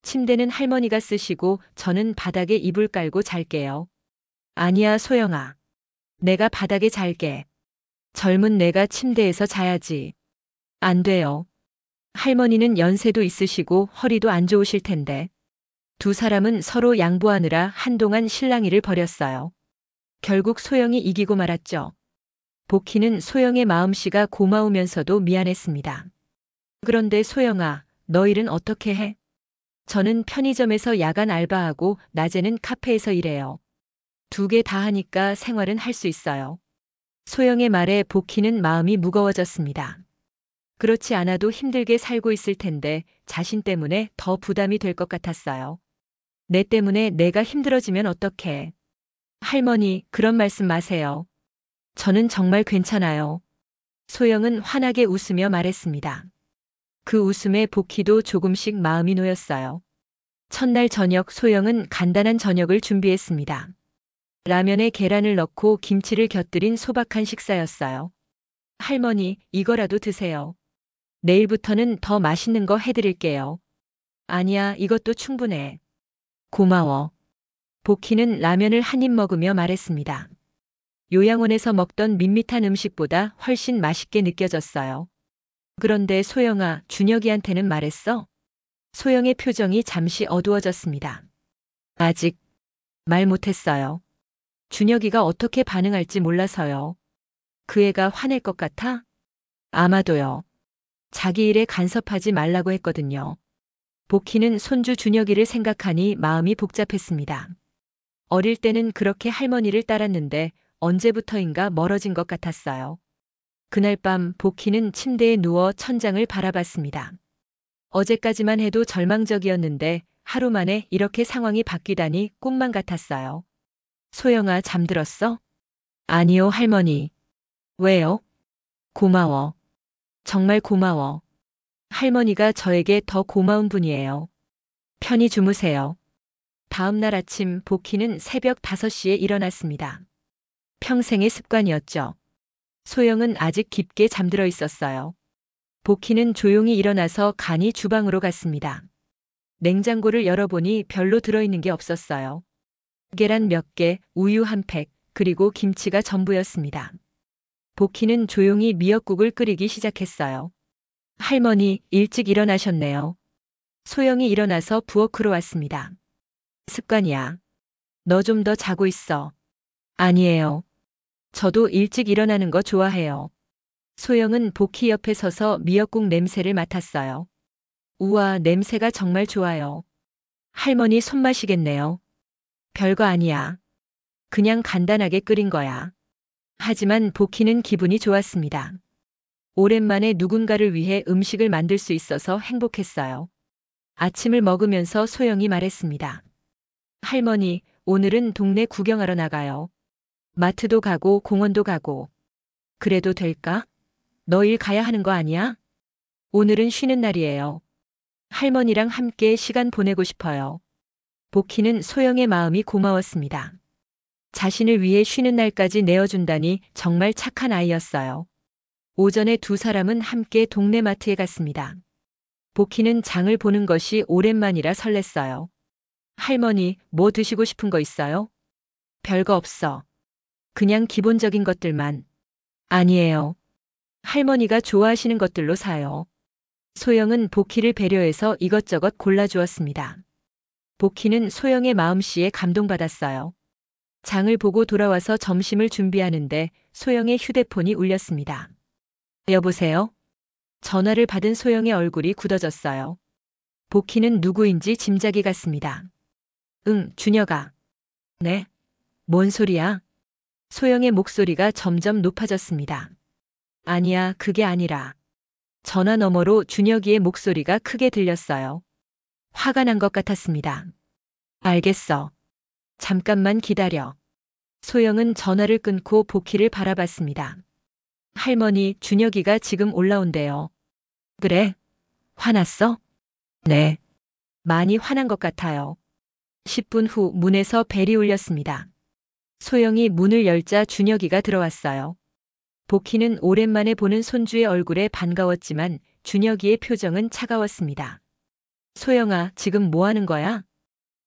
침대는 할머니가 쓰시고 저는 바닥에 이불 깔고 잘게요. 아니야, 소영아. 내가 바닥에 잘게. 젊은 내가 침대에서 자야지. 안 돼요. 할머니는 연세도 있으시고 허리도 안 좋으실 텐데. 두 사람은 서로 양보하느라 한동안 실랑이를 벌였어요. 결국 소영이 이기고 말았죠. 복희는 소영의 마음씨가 고마우면서도 미안했습니다. 그런데 소영아, 너 일은 어떻게 해? 저는 편의점에서 야간 알바하고 낮에는 카페에서 일해요. 두 개 다 하니까 생활은 할 수 있어요. 소영의 말에 복희는 마음이 무거워졌습니다. 그렇지 않아도 힘들게 살고 있을 텐데 자신 때문에 더 부담이 될 것 같았어요. 내 때문에 내가 힘들어지면 어떡해. 할머니, 그런 말씀 마세요. 저는 정말 괜찮아요. 소영은 환하게 웃으며 말했습니다. 그 웃음에 복희도 조금씩 마음이 놓였어요. 첫날 저녁 소영은 간단한 저녁을 준비했습니다. 라면에 계란을 넣고 김치를 곁들인 소박한 식사였어요. 할머니, 이거라도 드세요. 내일부터는 더 맛있는 거 해드릴게요. 아니야, 이것도 충분해. 고마워. 복희는 라면을 한 입 먹으며 말했습니다. 요양원에서 먹던 밋밋한 음식보다 훨씬 맛있게 느껴졌어요. 그런데 소영아, 준혁이한테는 말했어? 소영의 표정이 잠시 어두워졌습니다. 아직 말 못했어요. 준혁이가 어떻게 반응할지 몰라서요. 그 애가 화낼 것 같아? 아마도요. 자기 일에 간섭하지 말라고 했거든요. 복희는 손주 준혁이를 생각하니 마음이 복잡했습니다. 어릴 때는 그렇게 할머니를 따랐는데 언제부터인가 멀어진 것 같았어요. 그날 밤 복희는 침대에 누워 천장을 바라봤습니다. 어제까지만 해도 절망적이었는데 하루 만에 이렇게 상황이 바뀌다니 꿈만 같았어요. 소영아, 잠들었어? 아니요, 할머니. 왜요? 고마워. 정말 고마워. 할머니가 저에게 더 고마운 분이에요. 편히 주무세요. 다음 날 아침 복희는 새벽 5시에 일어났습니다. 평생의 습관이었죠. 소영은 아직 깊게 잠들어 있었어요. 복희는 조용히 일어나서 간이 주방으로 갔습니다. 냉장고를 열어보니 별로 들어있는 게 없었어요. 계란 몇 개, 우유 한 팩, 그리고 김치가 전부였습니다. 복희는 조용히 미역국을 끓이기 시작했어요. 할머니, 일찍 일어나셨네요. 소영이 일어나서 부엌으로 왔습니다. 습관이야. 너 좀 더 자고 있어. 아니에요. 저도 일찍 일어나는 거 좋아해요. 소영은 복희 옆에 서서 미역국 냄새를 맡았어요. 우와, 냄새가 정말 좋아요. 할머니 손맛이겠네요. 별거 아니야. 그냥 간단하게 끓인 거야. 하지만 복희는 기분이 좋았습니다. 오랜만에 누군가를 위해 음식을 만들 수 있어서 행복했어요. 아침을 먹으면서 소영이 말했습니다. 할머니, 오늘은 동네 구경하러 나가요. 마트도 가고 공원도 가고. 그래도 될까? 너 일 가야 하는 거 아니야? 오늘은 쉬는 날이에요. 할머니랑 함께 시간 보내고 싶어요. 복희는 소영의 마음이 고마웠습니다. 자신을 위해 쉬는 날까지 내어준다니 정말 착한 아이였어요. 오전에 두 사람은 함께 동네 마트에 갔습니다. 복희는 장을 보는 것이 오랜만이라 설렜어요. 할머니, 뭐 드시고 싶은 거 있어요? 별거 없어. 그냥 기본적인 것들만. 아니에요. 할머니가 좋아하시는 것들로 사요. 소영은 복희를 배려해서 이것저것 골라주었습니다. 복희는 소영의 마음씨에 감동받았어요. 장을 보고 돌아와서 점심을 준비하는데 소영의 휴대폰이 울렸습니다. 여보세요? 전화를 받은 소영의 얼굴이 굳어졌어요. 복희는 누구인지 짐작이 갔습니다. 응, 준혁아. 네? 뭔 소리야? 소영의 목소리가 점점 높아졌습니다. 아니야, 그게 아니라. 전화 너머로 준혁이의 목소리가 크게 들렸어요. 화가 난 것 같았습니다. 알겠어. 잠깐만 기다려. 소영은 전화를 끊고 복희를 바라봤습니다. 할머니, 준혁이가 지금 올라온대요. 그래? 화났어? 네. 많이 화난 것 같아요. 10분 후 문에서 벨이 울렸습니다. 소영이 문을 열자 준혁이가 들어왔어요. 복희는 오랜만에 보는 손주의 얼굴에 반가웠지만 준혁이의 표정은 차가웠습니다. 소영아, 지금 뭐 하는 거야?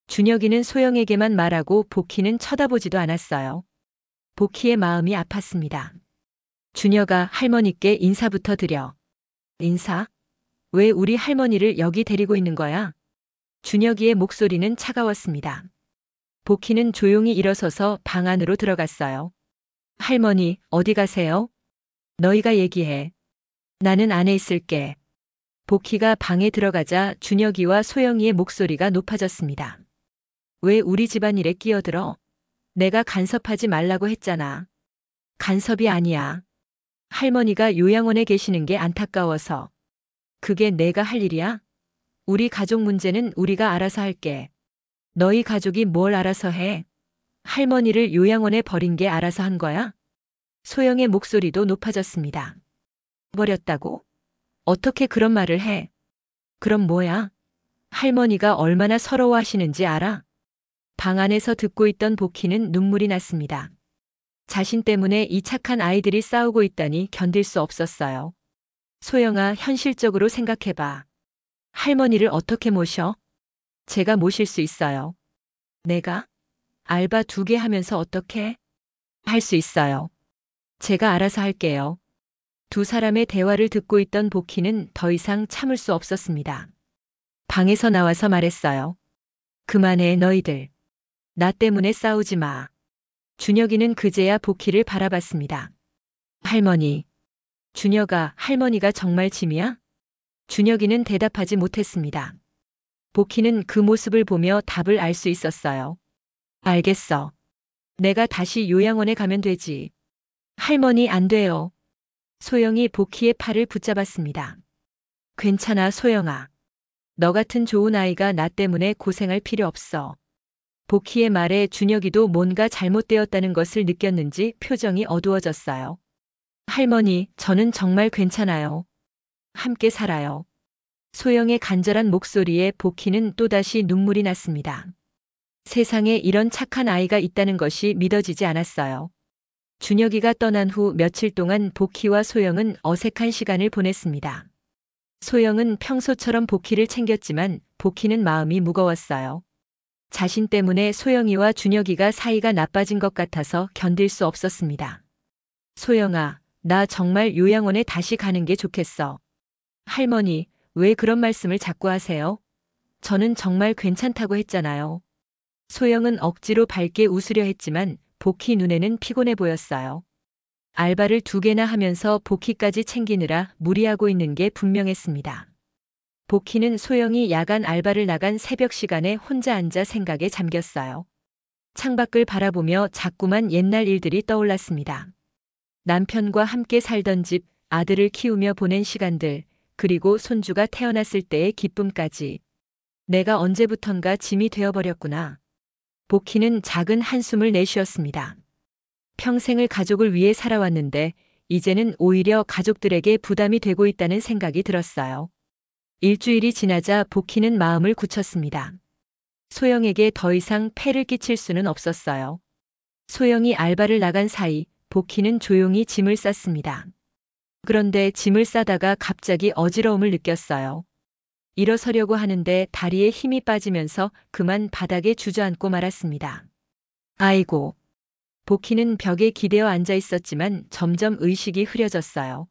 준혁이는 소영에게만 말하고 복희는 쳐다보지도 않았어요. 복희의 마음이 아팠습니다. 준혁아, 할머니께 인사부터 드려. 인사? 왜 우리 할머니를 여기 데리고 있는 거야? 준혁이의 목소리는 차가웠습니다. 복희는 조용히 일어서서 방 안으로 들어갔어요. 할머니, 어디 가세요? 너희가 얘기해. 나는 안에 있을게. 복희가 방에 들어가자 준혁이와 소영이의 목소리가 높아졌습니다. 왜 우리 집안일에 끼어들어? 내가 간섭하지 말라고 했잖아. 간섭이 아니야. 할머니가 요양원에 계시는 게 안타까워서. 그게 내가 할 일이야? 우리 가족 문제는 우리가 알아서 할게. 너희 가족이 뭘 알아서 해? 할머니를 요양원에 버린 게 알아서 한 거야? 소영의 목소리도 높아졌습니다. 버렸다고? 어떻게 그런 말을 해? 그럼 뭐야? 할머니가 얼마나 서러워하시는지 알아? 방 안에서 듣고 있던 복희는 눈물이 났습니다. 자신 때문에 이 착한 아이들이 싸우고 있다니 견딜 수 없었어요. 소영아, 현실적으로 생각해봐. 할머니를 어떻게 모셔? 제가 모실 수 있어요. 내가? 알바 2개 하면서 어떻게? 할 수 있어요. 제가 알아서 할게요. 두 사람의 대화를 듣고 있던 복희는 더 이상 참을 수 없었습니다. 방에서 나와서 말했어요. 그만해, 너희들. 나 때문에 싸우지 마. 준혁이는 그제야 복희를 바라봤습니다. 할머니. 준혁아, 할머니가 정말 짐이야? 준혁이는 대답하지 못했습니다. 복희는 그 모습을 보며 답을 알 수 있었어요. 알겠어. 내가 다시 요양원에 가면 되지. 할머니, 안 돼요. 소영이 복희의 팔을 붙잡았습니다. 괜찮아, 소영아. 너 같은 좋은 아이가 나 때문에 고생할 필요 없어. 복희의 말에 준혁이도 뭔가 잘못되었다는 것을 느꼈는지 표정이 어두워졌어요. 할머니, 저는 정말 괜찮아요. 함께 살아요. 소영의 간절한 목소리에 복희는 또다시 눈물이 났습니다. 세상에 이런 착한 아이가 있다는 것이 믿어지지 않았어요. 준혁이가 떠난 후 며칠 동안 복희와 소영은 어색한 시간을 보냈습니다. 소영은 평소처럼 복희를 챙겼지만 복희는 마음이 무거웠어요. 자신 때문에 소영이와 준혁이가 사이가 나빠진 것 같아서 견딜 수 없었습니다. 소영아, 나 정말 요양원에 다시 가는 게 좋겠어. 할머니, 왜 그런 말씀을 자꾸 하세요? 저는 정말 괜찮다고 했잖아요. 소영은 억지로 밝게 웃으려 했지만 복희 눈에는 피곤해 보였어요. 알바를 2개나 하면서 복희까지 챙기느라 무리하고 있는 게 분명했습니다. 복희는 소영이 야간 알바를 나간 새벽 시간에 혼자 앉아 생각에 잠겼어요. 창밖을 바라보며 자꾸만 옛날 일들이 떠올랐습니다. 남편과 함께 살던 집, 아들을 키우며 보낸 시간들, 그리고 손주가 태어났을 때의 기쁨까지. 내가 언제부턴가 짐이 되어버렸구나. 복희는 작은 한숨을 내쉬었습니다. 평생을 가족을 위해 살아왔는데 이제는 오히려 가족들에게 부담이 되고 있다는 생각이 들었어요. 일주일이 지나자 복희는 마음을 굳혔습니다. 소영에게 더 이상 폐를 끼칠 수는 없었어요. 소영이 알바를 나간 사이 복희는 조용히 짐을 쌌습니다. 그런데 짐을 싸다가 갑자기 어지러움을 느꼈어요. 일어서려고 하는데 다리에 힘이 빠지면서 그만 바닥에 주저앉고 말았습니다. 아이고. 복희는 벽에 기대어 앉아 있었지만 점점 의식이 흐려졌어요.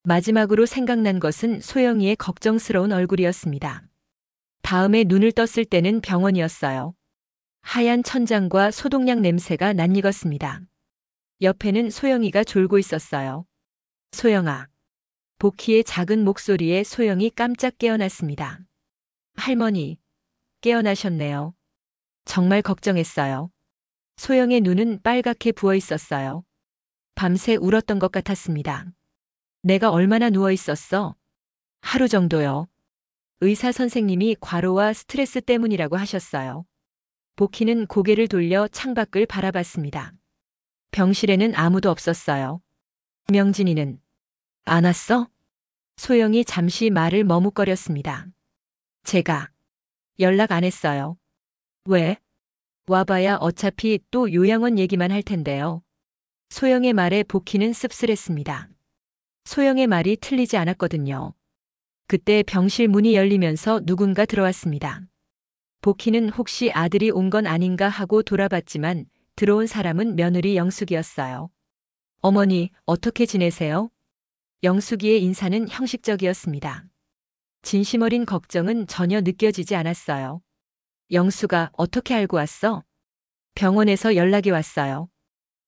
마지막으로 생각난 것은 소영이의 걱정스러운 얼굴이었습니다. 다음에 눈을 떴을 때는 병원이었어요. 하얀 천장과 소독약 냄새가 낯익었습니다. 옆에는 소영이가 졸고 있었어요. 소영아. 복희의 작은 목소리에 소영이 깜짝 깨어났습니다. 할머니. 깨어나셨네요. 정말 걱정했어요. 소영의 눈은 빨갛게 부어 있었어요. 밤새 울었던 것 같았습니다. 내가 얼마나 누워 있었어? 하루 정도요. 의사 선생님이 과로와 스트레스 때문이라고 하셨어요. 복희는 고개를 돌려 창밖을 바라봤습니다. 병실에는 아무도 없었어요. 명진이는 안 왔어? 소영이 잠시 말을 머뭇거렸습니다. 제가 연락 안 했어요. 왜? 와봐야 어차피 또 요양원 얘기만 할 텐데요. 소영의 말에 복희는 씁쓸했습니다. 소영의 말이 틀리지 않았거든요. 그때 병실 문이 열리면서 누군가 들어왔습니다. 복희는 혹시 아들이 온 건 아닌가 하고 돌아봤지만 들어온 사람은 며느리 영숙이었어요. 어머니, 어떻게 지내세요? 영숙이의 인사는 형식적이었습니다. 진심 어린 걱정은 전혀 느껴지지 않았어요. 영숙아, 어떻게 알고 왔어? 병원에서 연락이 왔어요.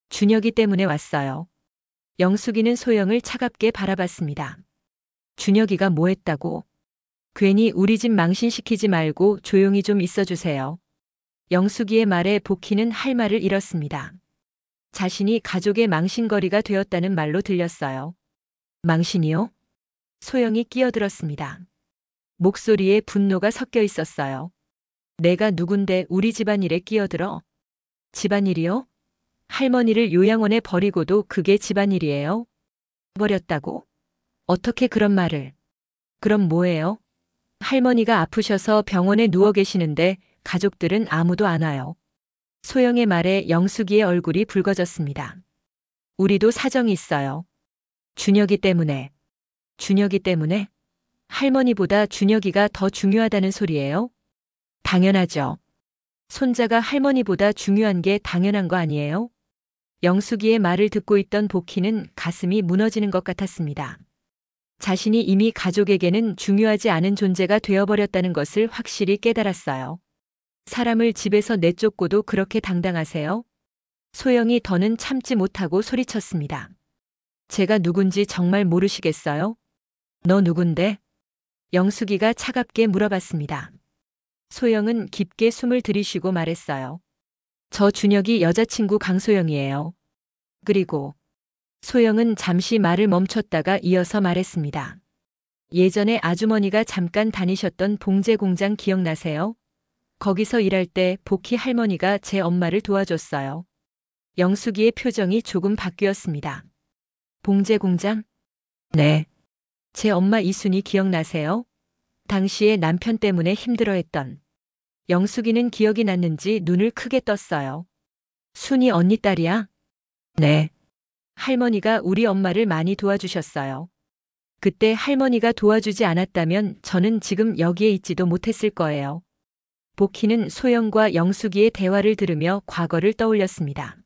준혁이 때문에 왔어요. 영숙이는 소영을 차갑게 바라봤습니다. 준혁이가 뭐 했다고? 괜히 우리 집 망신시키지 말고 조용히 좀 있어주세요. 영숙이의 말에 복희는 할 말을 잃었습니다. 자신이 가족의 망신거리가 되었다는 말로 들렸어요. 망신이요? 소영이 끼어들었습니다. 목소리에 분노가 섞여 있었어요. 내가 누군데 우리 집안일에 끼어들어? 집안일이요? 할머니를 요양원에 버리고도 그게 집안일이에요? 버렸다고? 어떻게 그런 말을? 그럼 뭐예요? 할머니가 아프셔서 병원에 누워 계시는데 가족들은 아무도 안 와요. 소영의 말에 영숙이의 얼굴이 붉어졌습니다. 우리도 사정이 있어요. 준혁이 때문에. 준혁이 때문에? 할머니보다 준혁이가 더 중요하다는 소리예요? 당연하죠. 손자가 할머니보다 중요한 게 당연한 거 아니에요? 영숙이의 말을 듣고 있던 복희는 가슴이 무너지는 것 같았습니다. 자신이 이미 가족에게는 중요하지 않은 존재가 되어버렸다는 것을 확실히 깨달았어요. 사람을 집에서 내쫓고도 그렇게 당당하세요? 소영이 더는 참지 못하고 소리쳤습니다. 제가 누군지 정말 모르시겠어요? 너 누군데? 영숙이가 차갑게 물어봤습니다. 소영은 깊게 숨을 들이쉬고 말했어요. 저 준혁이 여자친구 강소영이에요. 그리고 소영은 잠시 말을 멈췄다가 이어서 말했습니다. 예전에 아주머니가 잠깐 다니셨던 봉제 공장 기억나세요? 거기서 일할 때 복희 할머니가 제 엄마를 도와줬어요. 영숙이의 표정이 조금 바뀌었습니다. 봉제 공장? 네. 제 엄마 이순이 기억나세요? 당시에 남편 때문에 힘들어했던. 영숙이는 기억이 났는지 눈을 크게 떴어요. 순이 언니 딸이야? 네. 할머니가 우리 엄마를 많이 도와주셨어요. 그때 할머니가 도와주지 않았다면 저는 지금 여기에 있지도 못했을 거예요. 복희는 소영과 영숙이의 대화를 들으며 과거를 떠올렸습니다.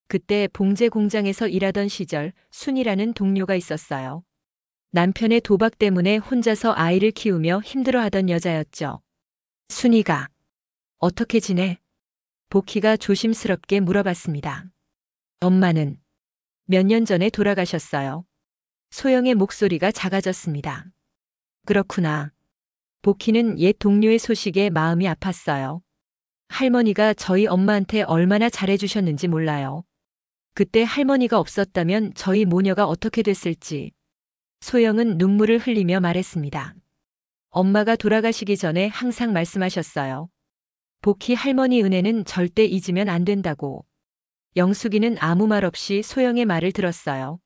그때 봉제 공장에서 일하던 시절 순이라는 동료가 있었어요. 남편의 도박 때문에 혼자서 아이를 키우며 힘들어하던 여자였죠. 순이가 어떻게 지내? 복희가 조심스럽게 물어봤습니다. 엄마는 몇 년 전에 돌아가셨어요. 소영의 목소리가 작아졌습니다. 그렇구나. 복희는 옛 동료의 소식에 마음이 아팠어요. 할머니가 저희 엄마한테 얼마나 잘해주셨는지 몰라요. 그때 할머니가 없었다면 저희 모녀가 어떻게 됐을지. 소영은 눈물을 흘리며 말했습니다. 엄마가 돌아가시기 전에 항상 말씀하셨어요. 복희 할머니 은혜는 절대 잊으면 안 된다고. 영숙이는 아무 말 없이 소영의 말을 들었어요.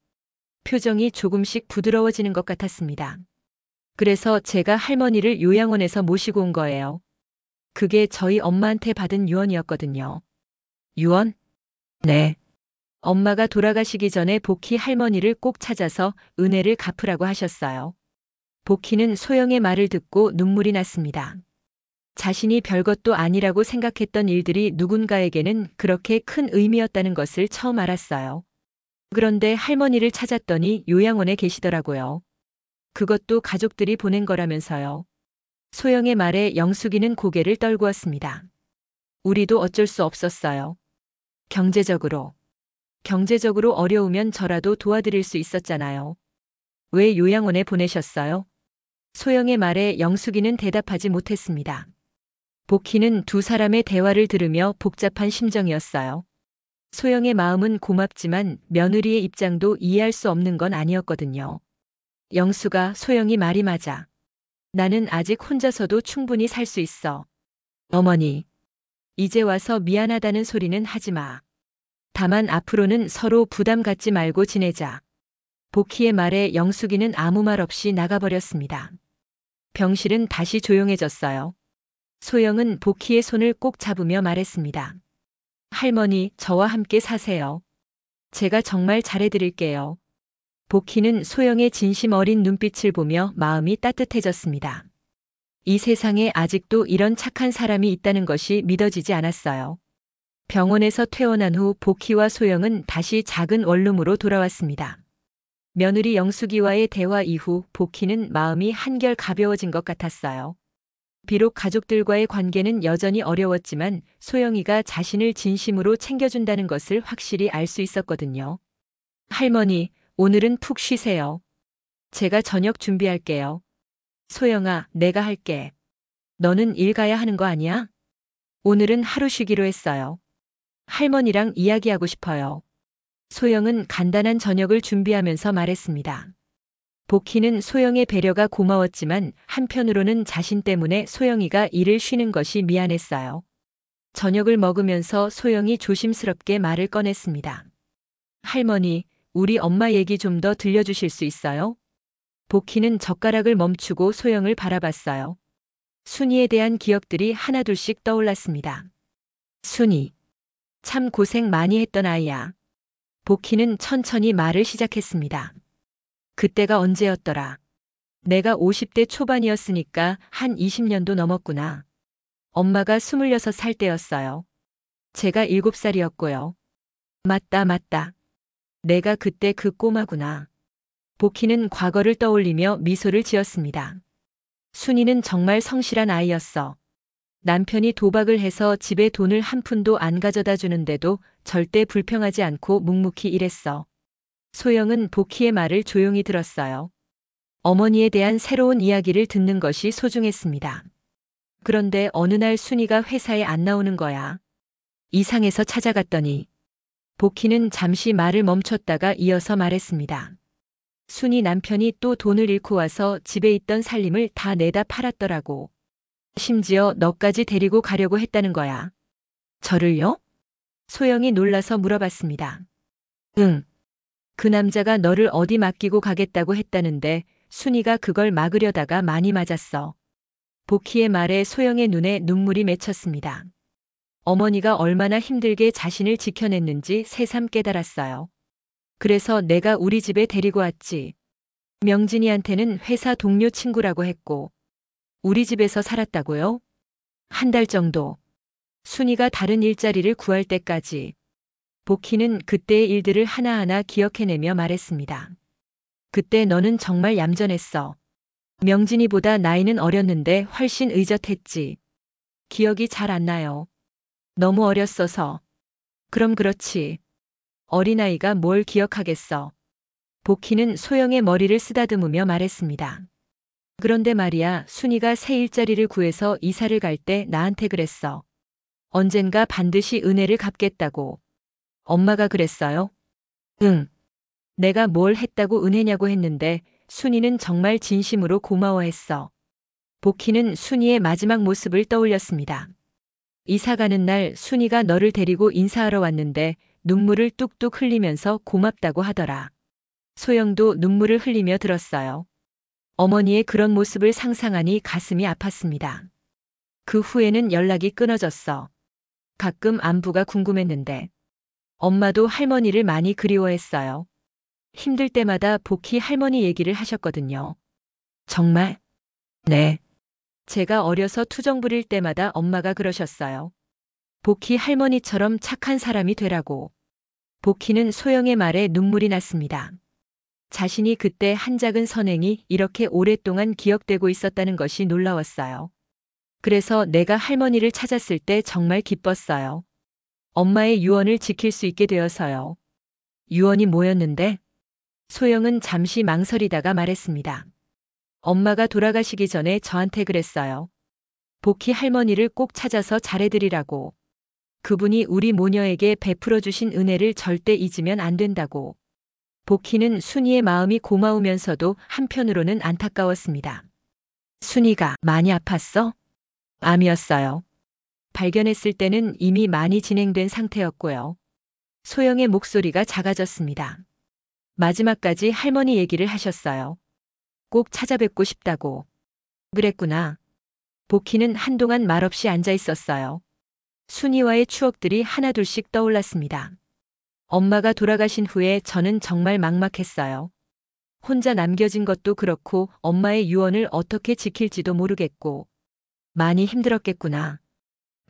표정이 조금씩 부드러워지는 것 같았습니다. 그래서 제가 할머니를 요양원에서 모시고 온 거예요. 그게 저희 엄마한테 받은 유언이었거든요. 유언? 네. 엄마가 돌아가시기 전에 복희 할머니를 꼭 찾아서 은혜를 갚으라고 하셨어요. 복희는 소영의 말을 듣고 눈물이 났습니다. 자신이 별것도 아니라고 생각했던 일들이 누군가에게는 그렇게 큰 의미였다는 것을 처음 알았어요. 그런데 할머니를 찾았더니 요양원에 계시더라고요. 그것도 가족들이 보낸 거라면서요. 소영의 말에 영숙이는 고개를 떨구었습니다. 우리도 어쩔 수 없었어요. 경제적으로 어려우면 저라도 도와드릴 수 있었잖아요. 왜 요양원에 보내셨어요? 소영의 말에 영숙이는 대답하지 못했습니다. 복희는 두 사람의 대화를 들으며 복잡한 심정이었어요. 소영의 마음은 고맙지만 며느리의 입장도 이해할 수 없는 건 아니었거든요. 영수가 소영이 말이 맞아. 나는 아직 혼자서도 충분히 살 수 있어. 어머니, 이제 와서 미안하다는 소리는 하지 마. 다만 앞으로는 서로 부담 갖지 말고 지내자. 복희의 말에 영숙이는 아무 말 없이 나가버렸습니다. 병실은 다시 조용해졌어요. 소영은 복희의 손을 꼭 잡으며 말했습니다. 할머니, 저와 함께 사세요. 제가 정말 잘해드릴게요. 복희는 소영의 진심 어린 눈빛을 보며 마음이 따뜻해졌습니다. 이 세상에 아직도 이런 착한 사람이 있다는 것이 믿어지지 않았어요. 병원에서 퇴원한 후 복희와 소영은 다시 작은 원룸으로 돌아왔습니다. 며느리 영숙이와의 대화 이후 복희는 마음이 한결 가벼워진 것 같았어요. 비록 가족들과의 관계는 여전히 어려웠지만 소영이가 자신을 진심으로 챙겨준다는 것을 확실히 알 수 있었거든요. 할머니, 오늘은 푹 쉬세요. 제가 저녁 준비할게요. 소영아, 내가 할게. 너는 일 가야 하는 거 아니야? 오늘은 하루 쉬기로 했어요. 할머니랑 이야기하고 싶어요. 소영은 간단한 저녁을 준비하면서 말했습니다. 복희는 소영의 배려가 고마웠지만 한편으로는 자신 때문에 소영이가 일을 쉬는 것이 미안했어요. 저녁을 먹으면서 소영이 조심스럽게 말을 꺼냈습니다. 할머니, 우리 엄마 얘기 좀 더 들려주실 수 있어요? 복희는 젓가락을 멈추고 소영을 바라봤어요. 순이에 대한 기억들이 하나둘씩 떠올랐습니다. 순이, 참 고생 많이 했던 아이야. 복희는 천천히 말을 시작했습니다. 그때가 언제였더라? 내가 50대 초반이었으니까 한 20년도 넘었구나. 엄마가 26살 때였어요. 제가 7살이었고요. 맞다, 맞다. 내가 그때 그 꼬마구나. 복희는 과거를 떠올리며 미소를 지었습니다. 순이는 정말 성실한 아이였어. 남편이 도박을 해서 집에 돈을 한 푼도 안 가져다 주는데도 절대 불평하지 않고 묵묵히 일했어. 소영은 복희의 말을 조용히 들었어요. 어머니에 대한 새로운 이야기를 듣는 것이 소중했습니다. 그런데 어느 날 순이가 회사에 안 나오는 거야. 이상해서 찾아갔더니 복희는 잠시 말을 멈췄다가 이어서 말했습니다. 순이 남편이 또 돈을 잃고 와서 집에 있던 살림을 다 내다 팔았더라고. 심지어 너까지 데리고 가려고 했다는 거야. 저를요? 소영이 놀라서 물어봤습니다. 응. 그 남자가 너를 어디 맡기고 가겠다고 했다는데 순이가 그걸 막으려다가 많이 맞았어. 복희의 말에 소영의 눈에 눈물이 맺혔습니다. 어머니가 얼마나 힘들게 자신을 지켜냈는지 새삼 깨달았어요. 그래서 내가 우리 집에 데리고 왔지. 명진이한테는 회사 동료 친구라고 했고, 우리 집에서 살았다고요? 한 달 정도. 순이가 다른 일자리를 구할 때까지. 복희는 그때의 일들을 하나하나 기억해내며 말했습니다. 그때 너는 정말 얌전했어. 명진이보다 나이는 어렸는데 훨씬 의젓했지. 기억이 잘 안 나요. 너무 어렸어서. 그럼 그렇지. 어린아이가 뭘 기억하겠어. 복희는 소영의 머리를 쓰다듬으며 말했습니다. 그런데 말이야, 순이가 새 일자리를 구해서 이사를 갈 때 나한테 그랬어. 언젠가 반드시 은혜를 갚겠다고. 엄마가 그랬어요? 응. 내가 뭘 했다고 은혜냐고 했는데 순이는 정말 진심으로 고마워했어. 복희는 순이의 마지막 모습을 떠올렸습니다. 이사 가는 날 순이가 너를 데리고 인사하러 왔는데 눈물을 뚝뚝 흘리면서 고맙다고 하더라. 소영도 눈물을 흘리며 들었어요. 어머니의 그런 모습을 상상하니 가슴이 아팠습니다. 그 후에는 연락이 끊어졌어. 가끔 안부가 궁금했는데 엄마도 할머니를 많이 그리워했어요. 힘들 때마다 복희 할머니 얘기를 하셨거든요. 정말? 네. 제가 어려서 투정 부릴 때마다 엄마가 그러셨어요. 복희 할머니처럼 착한 사람이 되라고. 복희는 소영의 말에 눈물이 났습니다. 자신이 그때 한 작은 선행이 이렇게 오랫동안 기억되고 있었다는 것이 놀라웠어요. 그래서 내가 할머니를 찾았을 때 정말 기뻤어요. 엄마의 유언을 지킬 수 있게 되어서요. 유언이 뭐였는데? 소영은 잠시 망설이다가 말했습니다. 엄마가 돌아가시기 전에 저한테 그랬어요. 복희 할머니를 꼭 찾아서 잘해드리라고. 그분이 우리 모녀에게 베풀어 주신 은혜를 절대 잊으면 안 된다고. 복희는 순이의 마음이 고마우면서도 한편으로는 안타까웠습니다. 순이가 많이 아팠어? 암이었어요. 발견했을 때는 이미 많이 진행된 상태였고요. 소영의 목소리가 작아졌습니다. 마지막까지 할머니 얘기를 하셨어요. 꼭 찾아뵙고 싶다고. 그랬구나. 복희는 한동안 말없이 앉아 있었어요. 순이와의 추억들이 하나둘씩 떠올랐습니다. 엄마가 돌아가신 후에 저는 정말 막막했어요. 혼자 남겨진 것도 그렇고 엄마의 유언을 어떻게 지킬지도 모르겠고. 많이 힘들었겠구나.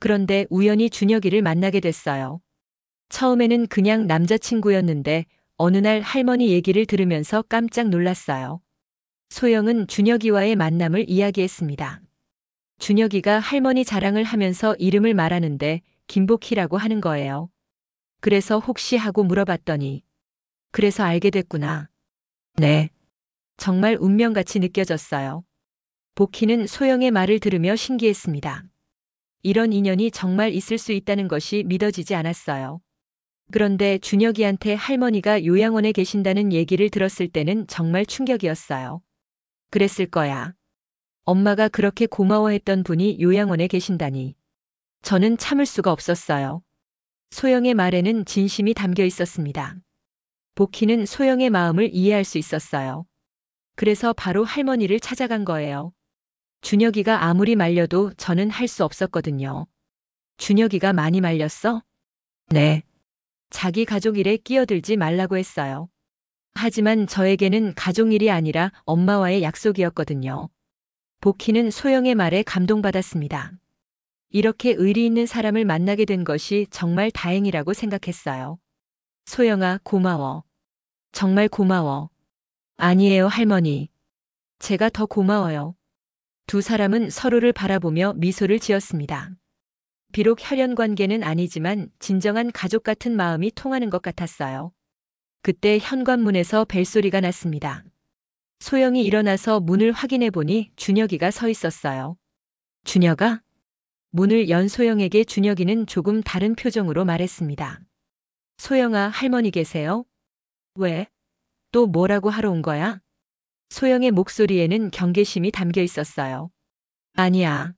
그런데 우연히 준혁이를 만나게 됐어요. 처음에는 그냥 남자친구였는데 어느 날 할머니 얘기를 들으면서 깜짝 놀랐어요. 소영은 준혁이와의 만남을 이야기했습니다. 준혁이가 할머니 자랑을 하면서 이름을 말하는데 김복희라고 하는 거예요. 그래서 혹시 하고 물어봤더니 그래서 알게 됐구나. 네. 정말 운명같이 느껴졌어요. 복희는 소영의 말을 들으며 신기했습니다. 이런 인연이 정말 있을 수 있다는 것이 믿어지지 않았어요. 그런데 준혁이한테 할머니가 요양원에 계신다는 얘기를 들었을 때는 정말 충격이었어요. 그랬을 거야. 엄마가 그렇게 고마워했던 분이 요양원에 계신다니. 저는 참을 수가 없었어요. 소영의 말에는 진심이 담겨 있었습니다. 복희는 소영의 마음을 이해할 수 있었어요. 그래서 바로 할머니를 찾아간 거예요. 준혁이가 아무리 말려도 저는 할 수 없었거든요. 준혁이가 많이 말렸어? 네. 자기 가족 일에 끼어들지 말라고 했어요. 하지만 저에게는 가족 일이 아니라 엄마와의 약속이었거든요. 복희는 소영의 말에 감동받았습니다. 이렇게 의리 있는 사람을 만나게 된 것이 정말 다행이라고 생각했어요. 소영아, 고마워. 정말 고마워. 아니에요, 할머니. 제가 더 고마워요. 두 사람은 서로를 바라보며 미소를 지었습니다. 비록 혈연 관계는 아니지만 진정한 가족 같은 마음이 통하는 것 같았어요. 그때 현관문에서 벨소리가 났습니다. 소영이 일어나서 문을 확인해 보니 준혁이가 서 있었어요. 준혁아? 문을 연 소영에게 준혁이는 조금 다른 표정으로 말했습니다. 소영아, 할머니 계세요? 왜? 또 뭐라고 하러 온 거야? 소영의 목소리에는 경계심이 담겨 있었어요. 아니야.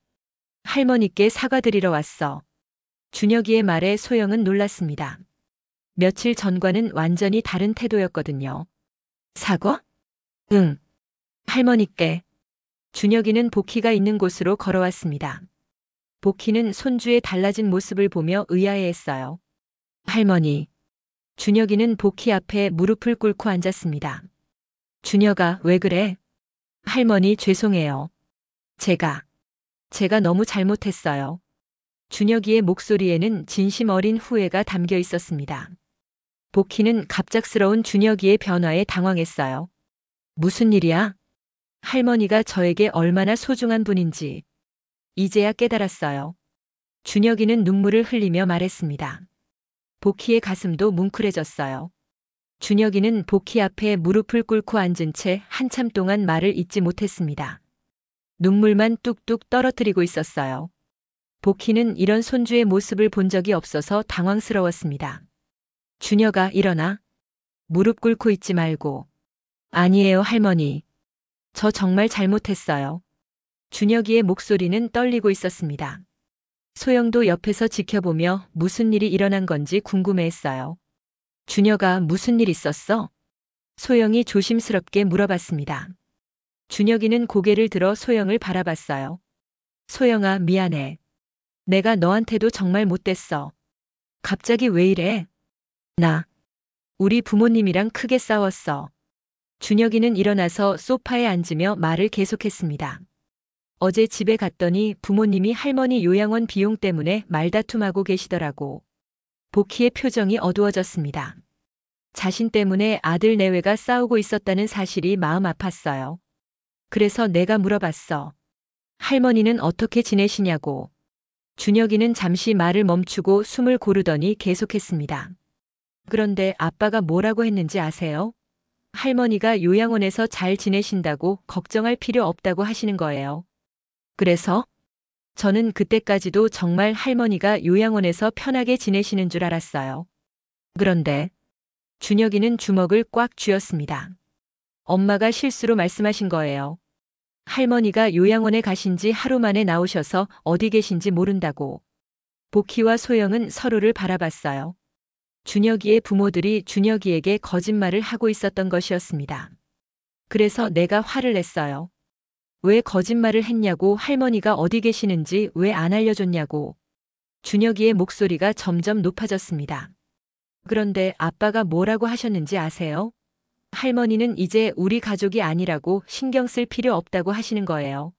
할머니께 사과드리러 왔어. 준혁이의 말에 소영은 놀랐습니다. 며칠 전과는 완전히 다른 태도였거든요. 사과? 응. 할머니께. 준혁이는 복희가 있는 곳으로 걸어왔습니다. 복희는 손주의 달라진 모습을 보며 의아해했어요. 할머니. 준혁이는 복희 앞에 무릎을 꿇고 앉았습니다. 준혁아, 왜 그래? 할머니, 죄송해요. 제가 너무 잘못했어요. 준혁이의 목소리에는 진심 어린 후회가 담겨 있었습니다. 복희는 갑작스러운 준혁이의 변화에 당황했어요. 무슨 일이야? 할머니가 저에게 얼마나 소중한 분인지 이제야 깨달았어요. 준혁이는 눈물을 흘리며 말했습니다. 복희의 가슴도 뭉클해졌어요. 준혁이는 복희 앞에 무릎을 꿇고 앉은 채 한참 동안 말을 잇지 못했습니다. 눈물만 뚝뚝 떨어뜨리고 있었어요. 복희는 이런 손주의 모습을 본 적이 없어서 당황스러웠습니다. 준혁아, 일어나. 무릎 꿇고 있지 말고. 아니에요, 할머니. 저 정말 잘못했어요. 준혁이의 목소리는 떨리고 있었습니다. 소영도 옆에서 지켜보며 무슨 일이 일어난 건지 궁금해했어요. 준혁아, 무슨 일 있었어? 소영이 조심스럽게 물어봤습니다. 준혁이는 고개를 들어 소영을 바라봤어요. 소영아, 미안해. 내가 너한테도 정말 못됐어. 갑자기 왜 이래? 우리 부모님이랑 크게 싸웠어. 준혁이는 일어나서 소파에 앉으며 말을 계속했습니다. 어제 집에 갔더니 부모님이 할머니 요양원 비용 때문에 말다툼하고 계시더라고. 복희의 표정이 어두워졌습니다. 자신 때문에 아들 내외가 싸우고 있었다는 사실이 마음 아팠어요. 그래서 내가 물어봤어. 할머니는 어떻게 지내시냐고. 준혁이는 잠시 말을 멈추고 숨을 고르더니 계속했습니다. 그런데 아빠가 뭐라고 했는지 아세요? 할머니가 요양원에서 잘 지내신다고 걱정할 필요 없다고 하시는 거예요. 그래서 저는 그때까지도 정말 할머니가 요양원에서 편하게 지내시는 줄 알았어요. 그런데 준혁이는 주먹을 꽉 쥐었습니다. 엄마가 실수로 말씀하신 거예요. 할머니가 요양원에 가신 지 하루 만에 나오셔서 어디 계신지 모른다고. 복희와 소영은 서로를 바라봤어요. 준혁이의 부모들이 준혁이에게 거짓말을 하고 있었던 것이었습니다. 그래서 내가 화를 냈어요. 왜 거짓말을 했냐고, 할머니가 어디 계시는지 왜 안 알려줬냐고. 준혁이의 목소리가 점점 높아졌습니다. 그런데 아빠가 뭐라고 하셨는지 아세요? 할머니는 이제 우리 가족이 아니라고 신경 쓸 필요 없다고 하시는 거예요.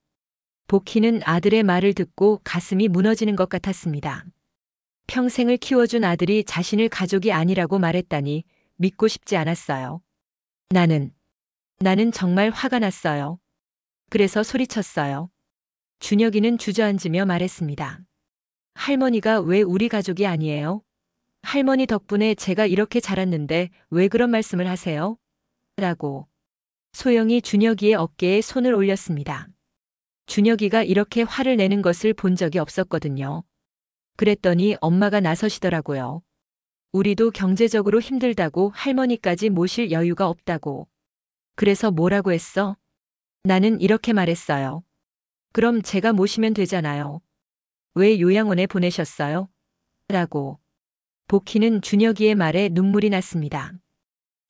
복희는 아들의 말을 듣고 가슴이 무너지는 것 같았습니다. 평생을 키워준 아들이 자신을 가족이 아니라고 말했다니 믿고 싶지 않았어요. 나는 정말 화가 났어요. 그래서 소리쳤어요. 준혁이는 주저앉으며 말했습니다. 할머니가 왜 우리 가족이 아니에요? 할머니 덕분에 제가 이렇게 자랐는데 왜 그런 말씀을 하세요? 라고. 소영이 준혁이의 어깨에 손을 올렸습니다. 준혁이가 이렇게 화를 내는 것을 본 적이 없었거든요. 그랬더니 엄마가 나서시더라고요. 우리도 경제적으로 힘들다고 할머니까지 모실 여유가 없다고. 그래서 뭐라고 했어? 나는 이렇게 말했어요. 그럼 제가 모시면 되잖아요. 왜 요양원에 보내셨어요? 라고. 복희는 준혁이의 말에 눈물이 났습니다.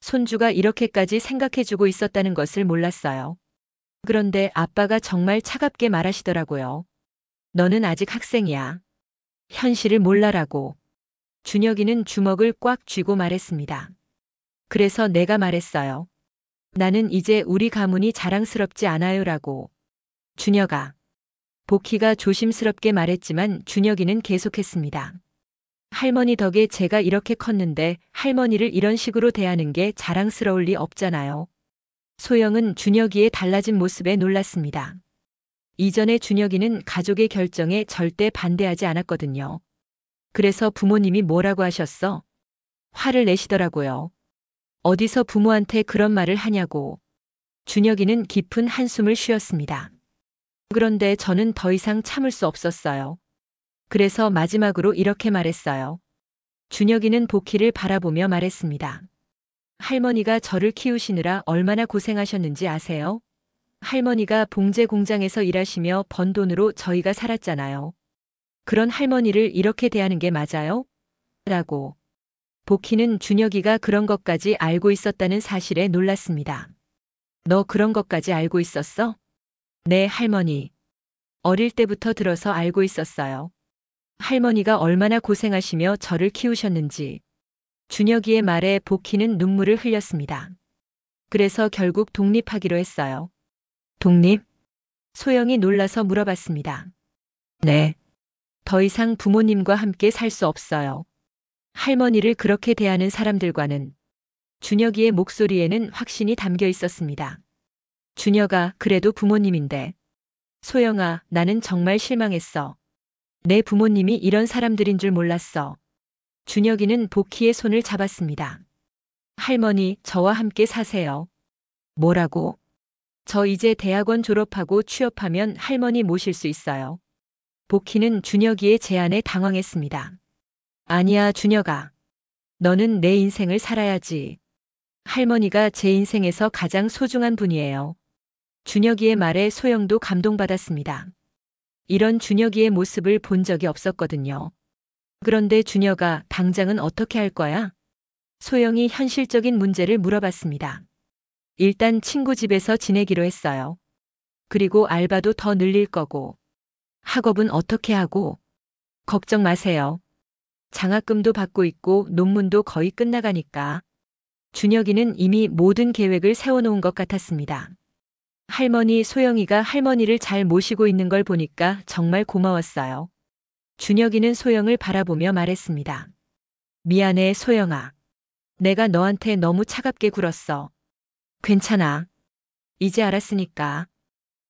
손주가 이렇게까지 생각해주고 있었다는 것을 몰랐어요. 그런데 아빠가 정말 차갑게 말하시더라고요. 너는 아직 학생이야. 현실을 몰라라고. 준혁이는 주먹을 꽉 쥐고 말했습니다. 그래서 내가 말했어요. 나는 이제 우리 가문이 자랑스럽지 않아요라고. 준혁아. 복희가 조심스럽게 말했지만 준혁이는 계속했습니다. 할머니 덕에 제가 이렇게 컸는데 할머니를 이런 식으로 대하는 게 자랑스러울 리 없잖아요. 소영은 준혁이의 달라진 모습에 놀랐습니다. 이전에 준혁이는 가족의 결정에 절대 반대하지 않았거든요. 그래서 부모님이 뭐라고 하셨어? 화를 내시더라고요. 어디서 부모한테 그런 말을 하냐고. 준혁이는 깊은 한숨을 쉬었습니다. 그런데 저는 더 이상 참을 수 없었어요. 그래서 마지막으로 이렇게 말했어요. 준혁이는 복희를 바라보며 말했습니다. 할머니가 저를 키우시느라 얼마나 고생하셨는지 아세요? 할머니가 봉제 공장에서 일하시며 번 돈으로 저희가 살았잖아요. 그런 할머니를 이렇게 대하는 게 맞아요? 라고. 복희는 준혁이가 그런 것까지 알고 있었다는 사실에 놀랐습니다. 너 그런 것까지 알고 있었어? 네, 할머니. 어릴 때부터 들어서 알고 있었어요. 할머니가 얼마나 고생하시며 저를 키우셨는지. 준혁이의 말에 복희는 눈물을 흘렸습니다. 그래서 결국 독립하기로 했어요. 독립? 소영이 놀라서 물어봤습니다. 네. 더 이상 부모님과 함께 살 수 없어요. 할머니를 그렇게 대하는 사람들과는. 준혁이의 목소리에는 확신이 담겨 있었습니다. 준혁아, 그래도 부모님인데. 소영아, 나는 정말 실망했어. 내 부모님이 이런 사람들인 줄 몰랐어. 준혁이는 복희의 손을 잡았습니다. 할머니, 저와 함께 사세요. 뭐라고? 저 이제 대학원 졸업하고 취업하면 할머니 모실 수 있어요. 복희는 준혁이의 제안에 당황했습니다. 아니야, 준혁아. 너는 내 인생을 살아야지. 할머니가 제 인생에서 가장 소중한 분이에요. 준혁이의 말에 소영도 감동받았습니다. 이런 준혁이의 모습을 본 적이 없었거든요. 그런데 준혁아, 당장은 어떻게 할 거야? 소영이 현실적인 문제를 물어봤습니다. 일단 친구 집에서 지내기로 했어요. 그리고 알바도 더 늘릴 거고. 학업은 어떻게 하고? 걱정 마세요. 장학금도 받고 있고 논문도 거의 끝나가니까. 준혁이는 이미 모든 계획을 세워놓은 것 같았습니다. 할머니 소영이가 할머니를 잘 모시고 있는 걸 보니까 정말 고마웠어요. 준혁이는 소영을 바라보며 말했습니다. 미안해, 소영아. 내가 너한테 너무 차갑게 굴었어. 괜찮아. 이제 알았으니까.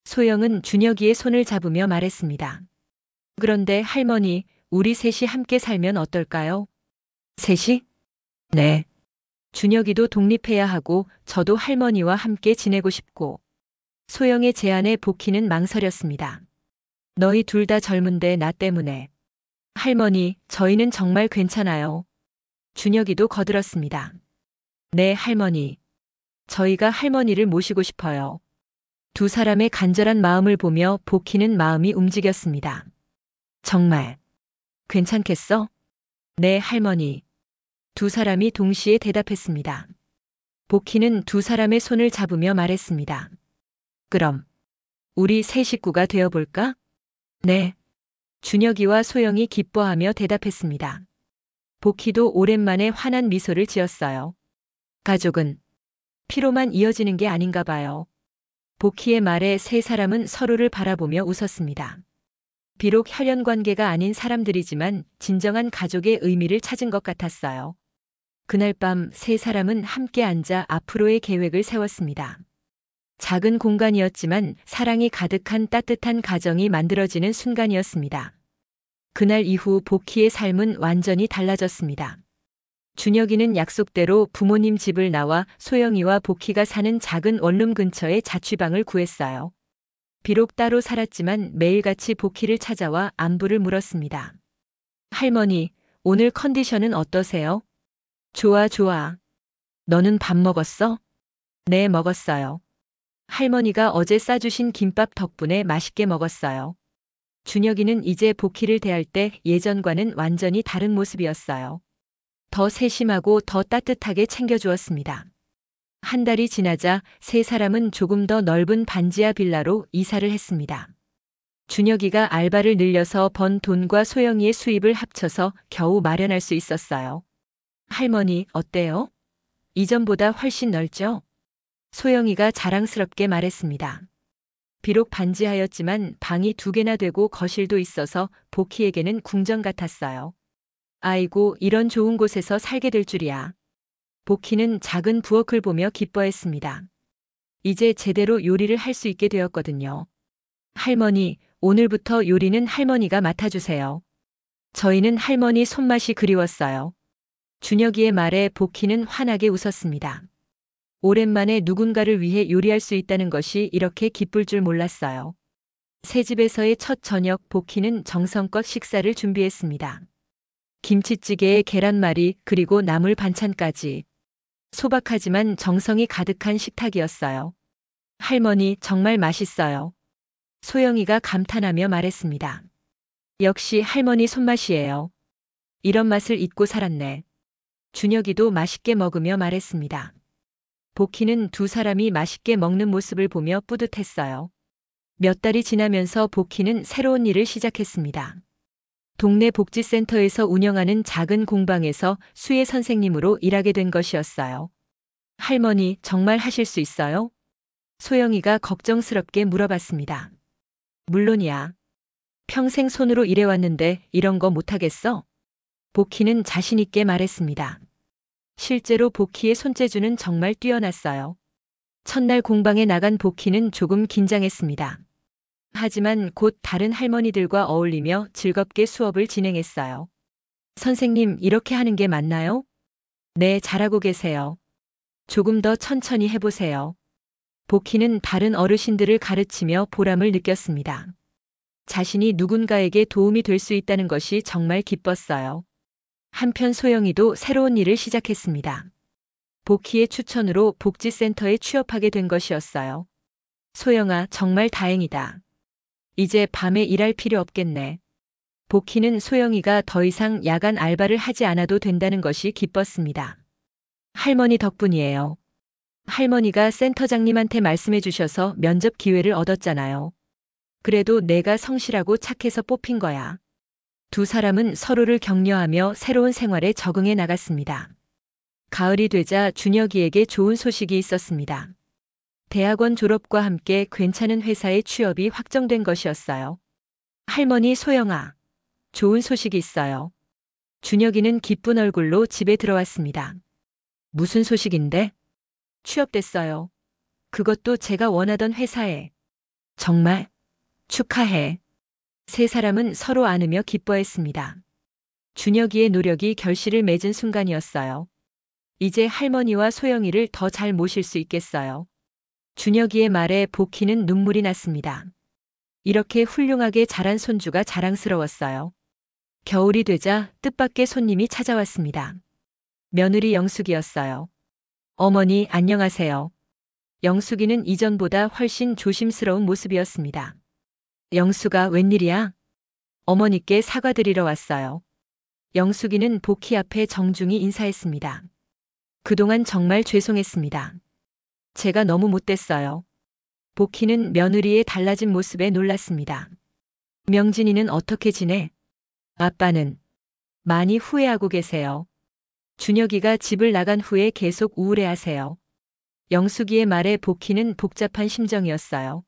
소영은 준혁이의 손을 잡으며 말했습니다. 그런데 할머니, 우리 셋이 함께 살면 어떨까요? 셋이? 네. 준혁이도 독립해야 하고 저도 할머니와 함께 지내고 싶고. 소영의 제안에 복희는 망설였습니다. 너희 둘 다 젊은데 나 때문에. 할머니, 저희는 정말 괜찮아요. 준혁이도 거들었습니다. 네, 할머니. 저희가 할머니를 모시고 싶어요. 두 사람의 간절한 마음을 보며 복희는 마음이 움직였습니다. 정말. 괜찮겠어? 네, 할머니. 두 사람이 동시에 대답했습니다. 복희는 두 사람의 손을 잡으며 말했습니다. 그럼 우리 새 식구가 되어볼까? 네. 준혁이와 소영이 기뻐하며 대답했습니다. 복희도 오랜만에 환한 미소를 지었어요. 가족은 피로만 이어지는 게 아닌가 봐요. 복희의 말에 세 사람은 서로를 바라보며 웃었습니다. 비록 혈연 관계가 아닌 사람들이지만 진정한 가족의 의미를 찾은 것 같았어요. 그날 밤 세 사람은 함께 앉아 앞으로의 계획을 세웠습니다. 작은 공간이었지만 사랑이 가득한 따뜻한 가정이 만들어지는 순간이었습니다. 그날 이후 복희의 삶은 완전히 달라졌습니다. 준혁이는 약속대로 부모님 집을 나와 소영이와 복희가 사는 작은 원룸 근처에 자취방을 구했어요. 비록 따로 살았지만 매일같이 복희를 찾아와 안부를 물었습니다. 할머니, 오늘 컨디션은 어떠세요? 좋아, 좋아. 너는 밥 먹었어? 네, 먹었어요. 할머니가 어제 싸주신 김밥 덕분에 맛있게 먹었어요. 준혁이는 이제 복희를 대할 때 예전과는 완전히 다른 모습이었어요. 더 세심하고 더 따뜻하게 챙겨주었습니다. 한 달이 지나자 세 사람은 조금 더 넓은 반지하 빌라로 이사를 했습니다. 준혁이가 알바를 늘려서 번 돈과 소영이의 수입을 합쳐서 겨우 마련할 수 있었어요. 할머니, 어때요? 이전보다 훨씬 넓죠? 소영이가 자랑스럽게 말했습니다. 비록 반지하였지만 방이 2개나 되고 거실도 있어서 복희에게는 궁전 같았어요. 아이고, 이런 좋은 곳에서 살게 될 줄이야. 복희는 작은 부엌을 보며 기뻐했습니다. 이제 제대로 요리를 할 수 있게 되었거든요. 할머니, 오늘부터 요리는 할머니가 맡아주세요. 저희는 할머니 손맛이 그리웠어요. 준혁이의 말에 복희는 환하게 웃었습니다. 오랜만에 누군가를 위해 요리할 수 있다는 것이 이렇게 기쁠 줄 몰랐어요. 새 집에서의 첫 저녁, 복희는 정성껏 식사를 준비했습니다. 김치찌개에 계란말이 그리고 나물 반찬까지. 소박하지만 정성이 가득한 식탁이었어요. 할머니, 정말 맛있어요. 소영이가 감탄하며 말했습니다. 역시 할머니 손맛이에요. 이런 맛을 잊고 살았네. 준혁이도 맛있게 먹으며 말했습니다. 복희는 두 사람이 맛있게 먹는 모습을 보며 뿌듯했어요. 몇 달이 지나면서 복희는 새로운 일을 시작했습니다. 동네 복지센터에서 운영하는 작은 공방에서 수혜 선생님으로 일하게 된 것이었어요. 할머니, 정말 하실 수 있어요? 소영이가 걱정스럽게 물어봤습니다. 물론이야. 평생 손으로 일해왔는데 이런 거 못하겠어? 복희는 자신있게 말했습니다. 실제로 복희의 손재주는 정말 뛰어났어요. 첫날 공방에 나간 복희는 조금 긴장했습니다. 하지만 곧 다른 할머니들과 어울리며 즐겁게 수업을 진행했어요. 선생님, 이렇게 하는 게 맞나요? 네, 잘하고 계세요. 조금 더 천천히 해보세요. 복희는 다른 어르신들을 가르치며 보람을 느꼈습니다. 자신이 누군가에게 도움이 될 수 있다는 것이 정말 기뻤어요. 한편 소영이도 새로운 일을 시작했습니다. 복희의 추천으로 복지센터에 취업하게 된 것이었어요. 소영아, 정말 다행이다. 이제 밤에 일할 필요 없겠네. 복희는 소영이가 더 이상 야간 알바를 하지 않아도 된다는 것이 기뻤습니다. 할머니 덕분이에요. 할머니가 센터장님한테 말씀해 주셔서 면접 기회를 얻었잖아요. 그래도 내가 성실하고 착해서 뽑힌 거야. 두 사람은 서로를 격려하며 새로운 생활에 적응해 나갔습니다. 가을이 되자 준혁이에게 좋은 소식이 있었습니다. 대학원 졸업과 함께 괜찮은 회사에 취업이 확정된 것이었어요. 할머니 소영아, 좋은 소식이 있어요. 준혁이는 기쁜 얼굴로 집에 들어왔습니다. 무슨 소식인데? 취업됐어요. 그것도 제가 원하던 회사에. 정말? 축하해. 세 사람은 서로 안으며 기뻐했습니다. 준혁이의 노력이 결실을 맺은 순간이었어요. 이제 할머니와 소영이를 더 잘 모실 수 있겠어요. 준혁이의 말에 복희는 눈물이 났습니다. 이렇게 훌륭하게 자란 손주가 자랑스러웠어요. 겨울이 되자 뜻밖의 손님이 찾아왔습니다. 며느리 영숙이었어요. 어머니, 안녕하세요. 영숙이는 이전보다 훨씬 조심스러운 모습이었습니다. 영숙아, 웬일이야? 어머니께 사과드리러 왔어요. 영숙이는 복희 앞에 정중히 인사했습니다. 그동안 정말 죄송했습니다. 제가 너무 못됐어요. 복희는 며느리의 달라진 모습에 놀랐습니다. 명진이는 어떻게 지내? 아빠는 많이 후회하고 계세요. 준혁이가 집을 나간 후에 계속 우울해하세요. 영숙이의 말에 복희는 복잡한 심정이었어요.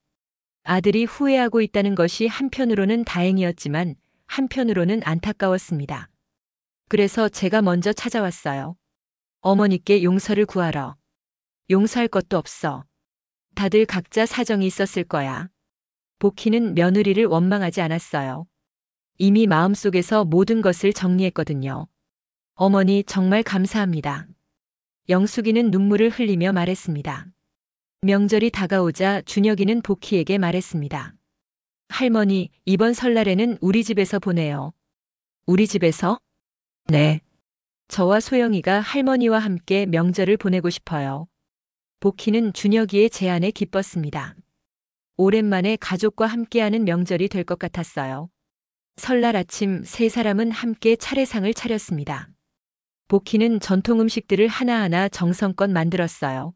아들이 후회하고 있다는 것이 한편으로는 다행이었지만 한편으로는 안타까웠습니다. 그래서 제가 먼저 찾아왔어요. 어머니께 용서를 구하러. 용서할 것도 없어. 다들 각자 사정이 있었을 거야. 복희는 며느리를 원망하지 않았어요. 이미 마음속에서 모든 것을 정리했거든요. 어머니, 정말 감사합니다. 영숙이는 눈물을 흘리며 말했습니다. 명절이 다가오자 준혁이는 복희에게 말했습니다. 할머니, 이번 설날에는 우리 집에서 보내요. 우리 집에서? 네. 저와 소영이가 할머니와 함께 명절을 보내고 싶어요. 복희는 준혁이의 제안에 기뻤습니다. 오랜만에 가족과 함께하는 명절이 될 것 같았어요. 설날 아침 세 사람은 함께 차례상을 차렸습니다. 복희는 전통 음식들을 하나하나 정성껏 만들었어요.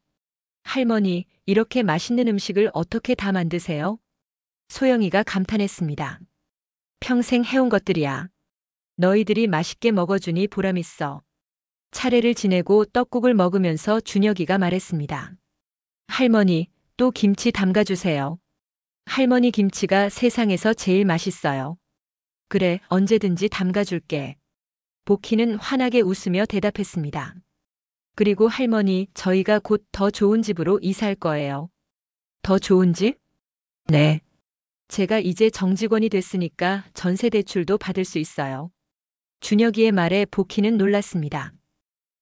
할머니, 이렇게 맛있는 음식을 어떻게 다 만드세요? 소영이가 감탄했습니다. 평생 해온 것들이야. 너희들이 맛있게 먹어주니 보람있어. 차례를 지내고 떡국을 먹으면서 준혁이가 말했습니다. 할머니, 또 김치 담가주세요. 할머니 김치가 세상에서 제일 맛있어요. 그래, 언제든지 담가줄게. 복희는 환하게 웃으며 대답했습니다. 그리고 할머니, 저희가 곧 더 좋은 집으로 이사할 거예요. 더 좋은 집? 네. 제가 이제 정직원이 됐으니까 전세 대출도 받을 수 있어요. 준혁이의 말에 복희는 놀랐습니다.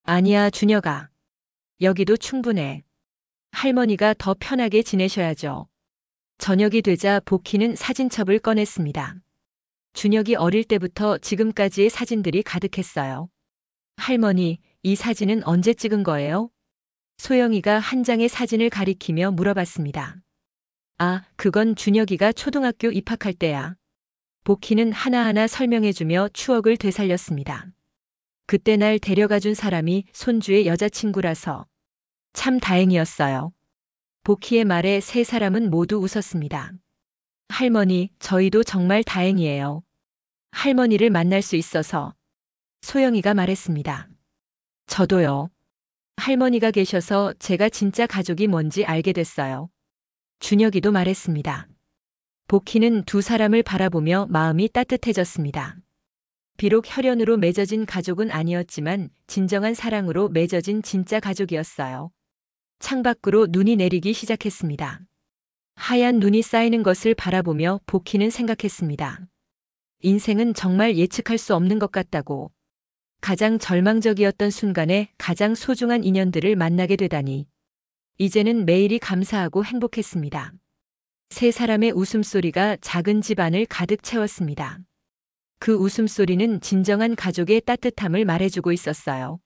아니야, 준혁아. 여기도 충분해. 할머니가 더 편하게 지내셔야죠. 저녁이 되자 복희는 사진첩을 꺼냈습니다. 준혁이 어릴 때부터 지금까지의 사진들이 가득했어요. 할머니, 이 사진은 언제 찍은 거예요? 소영이가 한 장의 사진을 가리키며 물어봤습니다. 아, 그건 준혁이가 초등학교 입학할 때야. 복희는 하나하나 설명해주며 추억을 되살렸습니다. 그때 날 데려가준 사람이 손주의 여자친구라서 참 다행이었어요. 복희의 말에 세 사람은 모두 웃었습니다. 할머니, 저희도 정말 다행이에요. 할머니를 만날 수 있어서. 소영이가 말했습니다. 저도요. 할머니가 계셔서 제가 진짜 가족이 뭔지 알게 됐어요. 준혁이도 말했습니다. 복희는 두 사람을 바라보며 마음이 따뜻해졌습니다. 비록 혈연으로 맺어진 가족은 아니었지만 진정한 사랑으로 맺어진 진짜 가족이었어요. 창밖으로 눈이 내리기 시작했습니다. 하얀 눈이 쌓이는 것을 바라보며 복희는 생각했습니다. 인생은 정말 예측할 수 없는 것 같다고. 가장 절망적이었던 순간에 가장 소중한 인연들을 만나게 되다니. 이제는 매일이 감사하고 행복했습니다. 세 사람의 웃음소리가 작은 집 안을 가득 채웠습니다. 그 웃음소리는 진정한 가족의 따뜻함을 말해주고 있었어요.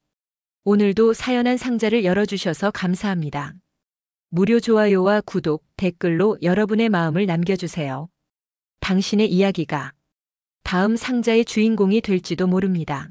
오늘도 사연한 상자를 열어주셔서 감사합니다. 무료 좋아요와 구독, 댓글로 여러분의 마음을 남겨주세요. 당신의 이야기가 다음 상자의 주인공이 될지도 모릅니다.